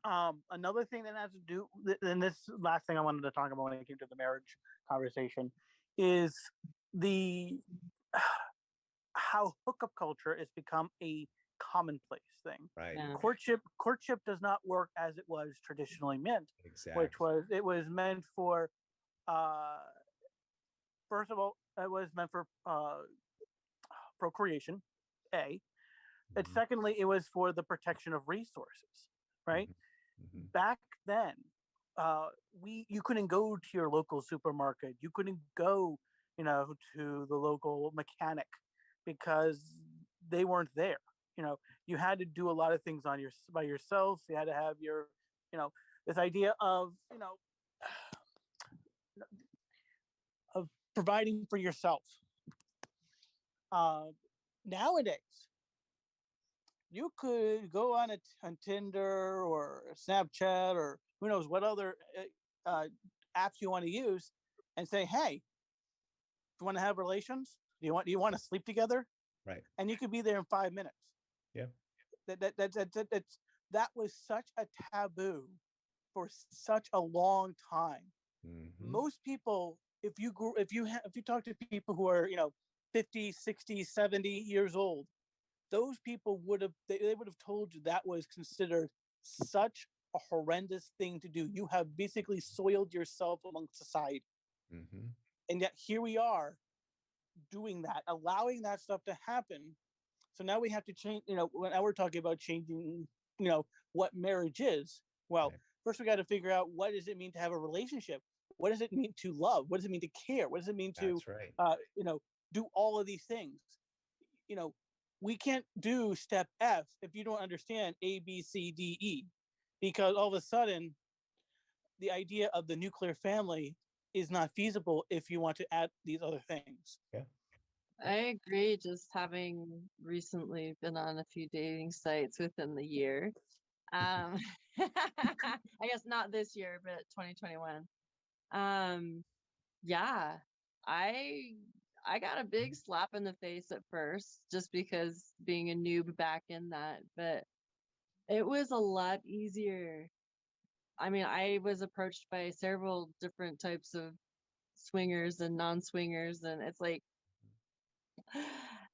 S4: another thing that has to do, and this last thing I wanted to talk about when it came to the marriage conversation, is how hookup culture has become a commonplace thing.
S5: Right.
S2: Yeah.
S4: Courtship does not work as it was traditionally meant.
S5: Exactly.
S4: It was meant for first of all, it was meant for procreation, and secondly, it was for the protection of resources, right? Back then, you couldn't go to your local supermarket, you couldn't go to the local mechanic because they weren't there. You had to do a lot of things by yourself. You had to have your this idea of of providing for yourself. Nowadays, you could go on Tinder or Snapchat or who knows what other apps you want to use, and say, "Hey, do you want to have relations? Do you want to sleep together?"
S5: Right.
S4: And you could be there in 5 minutes.
S5: Yeah.
S4: That was such a taboo for such a long time.
S5: Mhm.
S4: Most people, if you talk to people who are 50, 60, 70 years old, those people would have they would have told you that was considered such a horrendous thing to do. You have basically soiled yourself amongst society.
S5: Mhm.
S4: And yet here we are doing that, allowing that stuff to happen. So now we have to change, now we're talking about changing, what marriage is. Well,
S5: Right.
S4: first we got to figure out, what does it mean to have a relationship? What does it mean to love? What does it mean to care? What does it mean to,
S5: That's right.
S4: do all of these things? You know, we can't do step F if you don't understand A, B, C, D, E, because all of a sudden the idea of the nuclear family is not feasible if you want to add these other things.
S5: Yeah.
S2: I agree. Just having recently been on a few dating sites within the year. Um, I guess not this year, but 2021. Yeah, I I got a big slap in the face at first, just because being a noob back in that, but it was a lot easier. I mean, I was approached by several different types of swingers and non-swingers, and it's like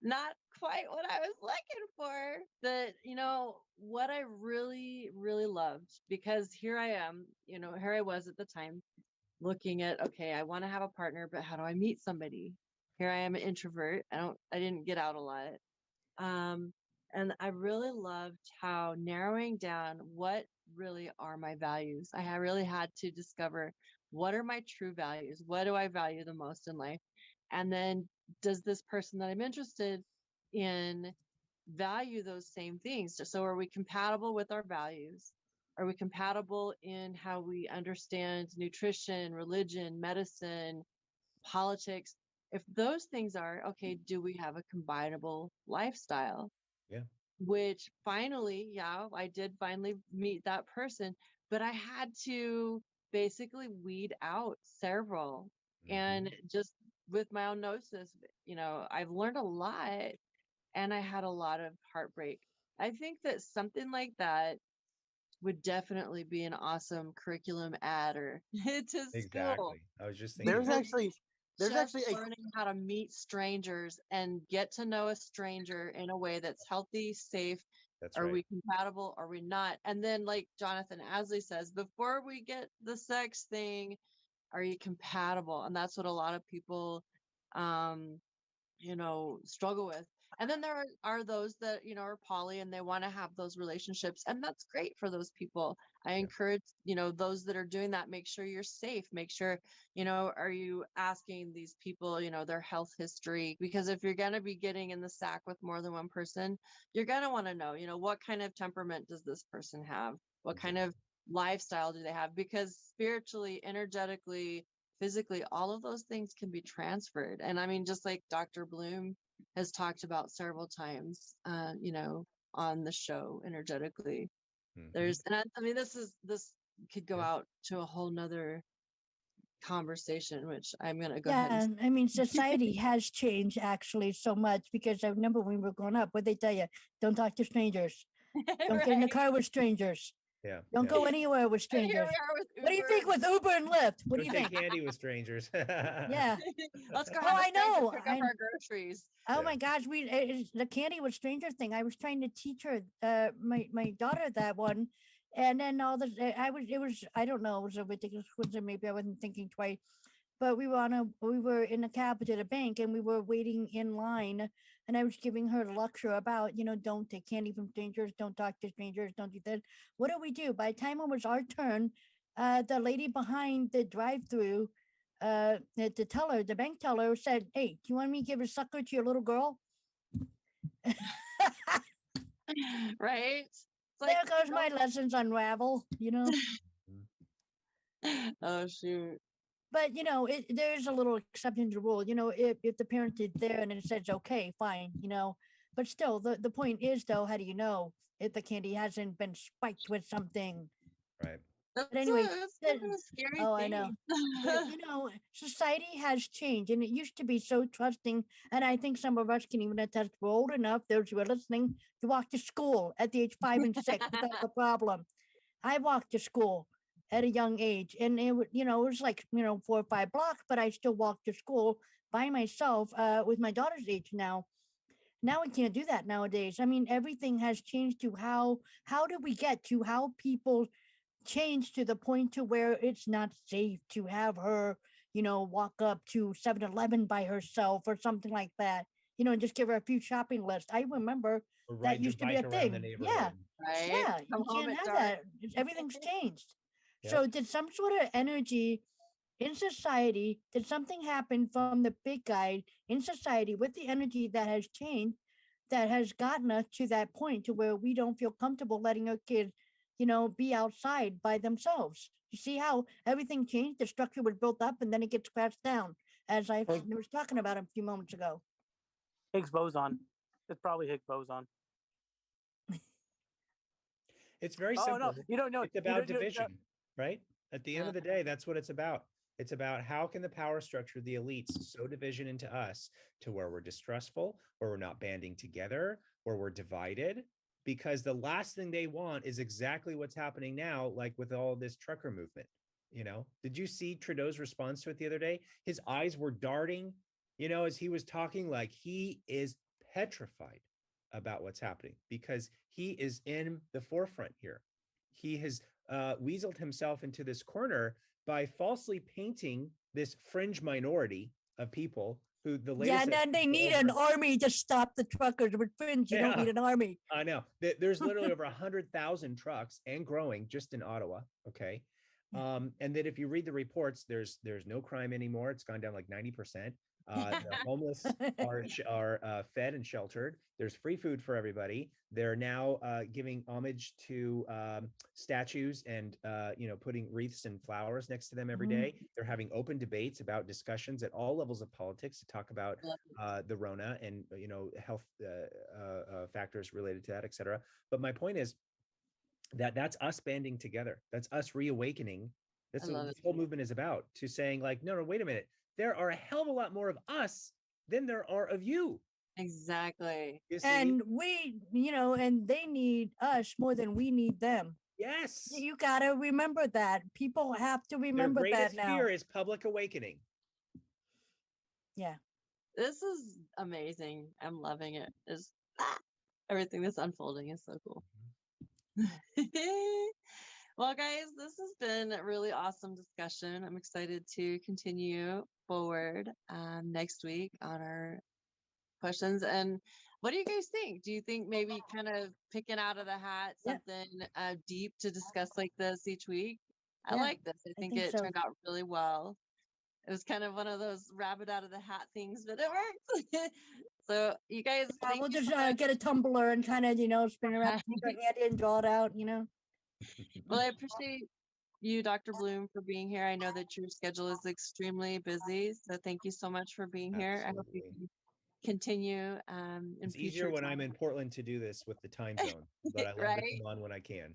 S2: not quite what I was looking for. But what I really, really loved, because here I am, here I was at the time looking at, okay, I want to have a partner, but how do I meet somebody? Here I am, an introvert. I didn't get out a lot. And I really loved how narrowing down what really are my values. Really had to discover, what are my true values? What do I value the most in life? And then, does this person that I'm interested in value those same things? So are we compatible with our values? Are we compatible in how we understand nutrition, religion, medicine, politics? If those things are okay, do we have a combinable lifestyle?
S5: Yeah.
S2: Which finally, yeah, I did finally meet that person, but I had to basically weed out several. And
S5: Mhm.
S2: just with my own gnosis, I've learned a lot, and I had a lot of heartbreak. I think that something like that would definitely be an awesome curriculum adder to school,
S5: Exactly. I was just thinking
S4: There's
S5: that.
S2: because
S4: actually there's
S2: just
S4: actually a
S2: learning how to meet strangers and get to know a stranger in a way that's healthy, safe.
S5: That's
S2: Are
S5: right.
S2: we compatible? Are we not? And then, like Jonathan Asley says, before we get the sex thing, are you compatible? And that's what a lot of people, um, struggle with. And then there are those that, are poly and they want to have those relationships. And that's great for those people. I
S5: Yeah.
S2: encourage, those that are doing that, make sure you're safe. Make sure, are you asking these people, their health history? Because if you're going to be getting in the sack with more than one person, you're going to want to know, what kind of temperament does this person have? What kind
S5: Exactly.
S2: of lifestyle do they have? Because spiritually, energetically, physically, all of those things can be transferred. And I mean, just like Dr. Bloom has talked about several times, on the show, energetically.
S5: Mhm.
S2: I mean, this could go
S5: Yeah.
S2: out to a whole nother conversation, which I'm gonna go
S3: Yeah,
S2: ahead and.
S3: and I mean, society has changed actually so much, because I remember when we were growing up, what they tell you: don't talk to strangers, don't get in the
S2: Right.
S3: car with strangers,
S5: Yeah.
S3: don't
S5: Yeah.
S3: go anywhere with
S2: And here
S3: strangers.
S2: we are with
S3: What do you think
S2: Uber.
S3: with Uber and Lyft? What do
S5: Don't
S3: you
S5: take
S3: think?
S5: candy with strangers.
S3: Yeah.
S2: Let's go
S3: Oh,
S2: have a
S3: I
S2: stranger
S3: know.
S2: pick up our groceries.
S3: Oh
S5: Yeah.
S3: my gosh, the candy with stranger thing. I was trying to teach her, my daughter, that one, and then all the it was, I don't know, it was a ridiculous question. Maybe I wasn't thinking twice, but we were in a cab to the bank, and we were waiting in line, and I was giving her the lecture about, don't take candy from strangers, don't talk to strangers, don't do that. What do we do? By the time it was our turn, the lady behind the drive-through, the bank teller said, "Hey, do you want me to give a sucker to your little girl?"
S2: Right? It's like,
S3: There goes my lessons unravel,
S5: Mhm.
S2: oh shoot.
S3: But there's a little exception to the rule. If the parent is there and it says okay, fine, But still, the point is though, how do you know if the candy hasn't been spiked with something?
S5: Right.
S2: That's
S3: But anyway,
S2: that's
S3: the-
S2: kind of a scary
S3: oh, I know.
S2: thing.
S3: But society has changed, and it used to be so trusting. And I think some of us can even attest. We're old enough, those who are listening, to walk to school at the age 5 and 6 without a problem. I walked to school at a young age, and it was like 4 or 5 blocks, but I still walked to school by myself. With my daughter's age now. Now we can't do that nowadays. I mean, everything has changed to how do we get to how people change to the point to where it's not safe to have her, walk up to 7-Eleven by herself or something like that, and just give her a few shopping lists. I remember
S5: Or
S3: that
S5: ride your
S3: used to be a
S5: bike around the
S3: thing. Yeah.
S5: neighborhood.
S2: Right?
S3: Yeah.
S2: Come
S3: You
S2: home
S3: can't
S2: at
S3: have
S2: dark.
S3: that. Everything's changed.
S5: Yep.
S3: So did some sort of energy in society, did something happen from the big guy in society with the energy that has changed, that has gotten us to that point to where we don't feel comfortable letting our kids, be outside by themselves? You see how everything changed? The structure was built up and then it gets crashed down, as I
S4: Higgs,
S3: was talking about a few moments ago.
S4: Higgs boson. It's probably Higgs boson.
S5: It's very
S4: Oh no,
S5: simple.
S4: you don't know.
S5: It's about division, right? At the end of the day, that's what it's about. It's about how can the power structure of the elites sow division into us to where we're distrustful, where we're not banding together, where we're divided, because the last thing they want is exactly what's happening now, like with all this trucker movement. Did you see Trudeau's response to it the other day? His eyes were darting, as he was talking, like he is petrified about what's happening because he is in the forefront here. He has weaseled himself into this corner by falsely painting this fringe minority of people who the latest.
S3: Yeah, and then they need an army to stop the truckers with fringe. You don't need an army.
S5: I know. There's literally over 100,000 trucks and growing just in Ottawa. Okay. And then if you read the reports, there's no crime anymore. It's gone down like 90%. The homeless are fed and sheltered. There's free food for everybody. They're now giving homage to statues and putting wreaths and flowers next to them every day. They're having open debates about discussions at all levels of politics to talk about the Rona and health factors related to that, et cetera. But my point is that's us banding together. That's us reawakening. That's what this whole movement is about, to saying like, no, wait a minute. There are a hell of a lot more of us than there are of you.
S2: Exactly.
S3: And we, and they need us more than we need them.
S5: Yes.
S3: You got to remember that. People have to remember
S5: Their greatest
S3: that now.
S5: fear is public awakening.
S3: Yeah.
S2: This is amazing. I'm loving it. Everything that's unfolding is so cool. Well, guys, this has been a really awesome discussion. I'm excited to continue forward next week on our questions. And what do you guys think? Do you think maybe kind of picking out of the hat something deep to discuss like this each week? I like this. I think it turned out really well. It was kind of one of those rabbit out of the hat things, but it works. So you guys,
S3: we'll just get a tumbler and kind of, spin around, take our hand in, draw it out,
S2: Well, I appreciate you, Dr. Bloom, for being here. I know that your schedule is extremely busy, so thank you so much for being here. I hope you can continue
S5: it's easier when I'm in Portland to do this with the time zone, but I love to come on when I can.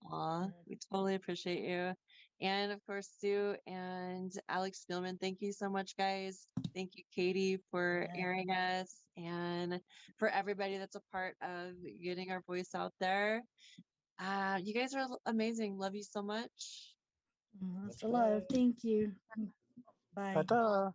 S2: Aw, we totally appreciate you. And of course, Sue and AlexSpielman, thank you so much, guys. Thank you, Katie, for airing us, and for everybody that's a part of getting our voice out there. You guys are amazing. Love you so much.
S3: That's a lot. Thank you. Bye.
S4: Ta-ta.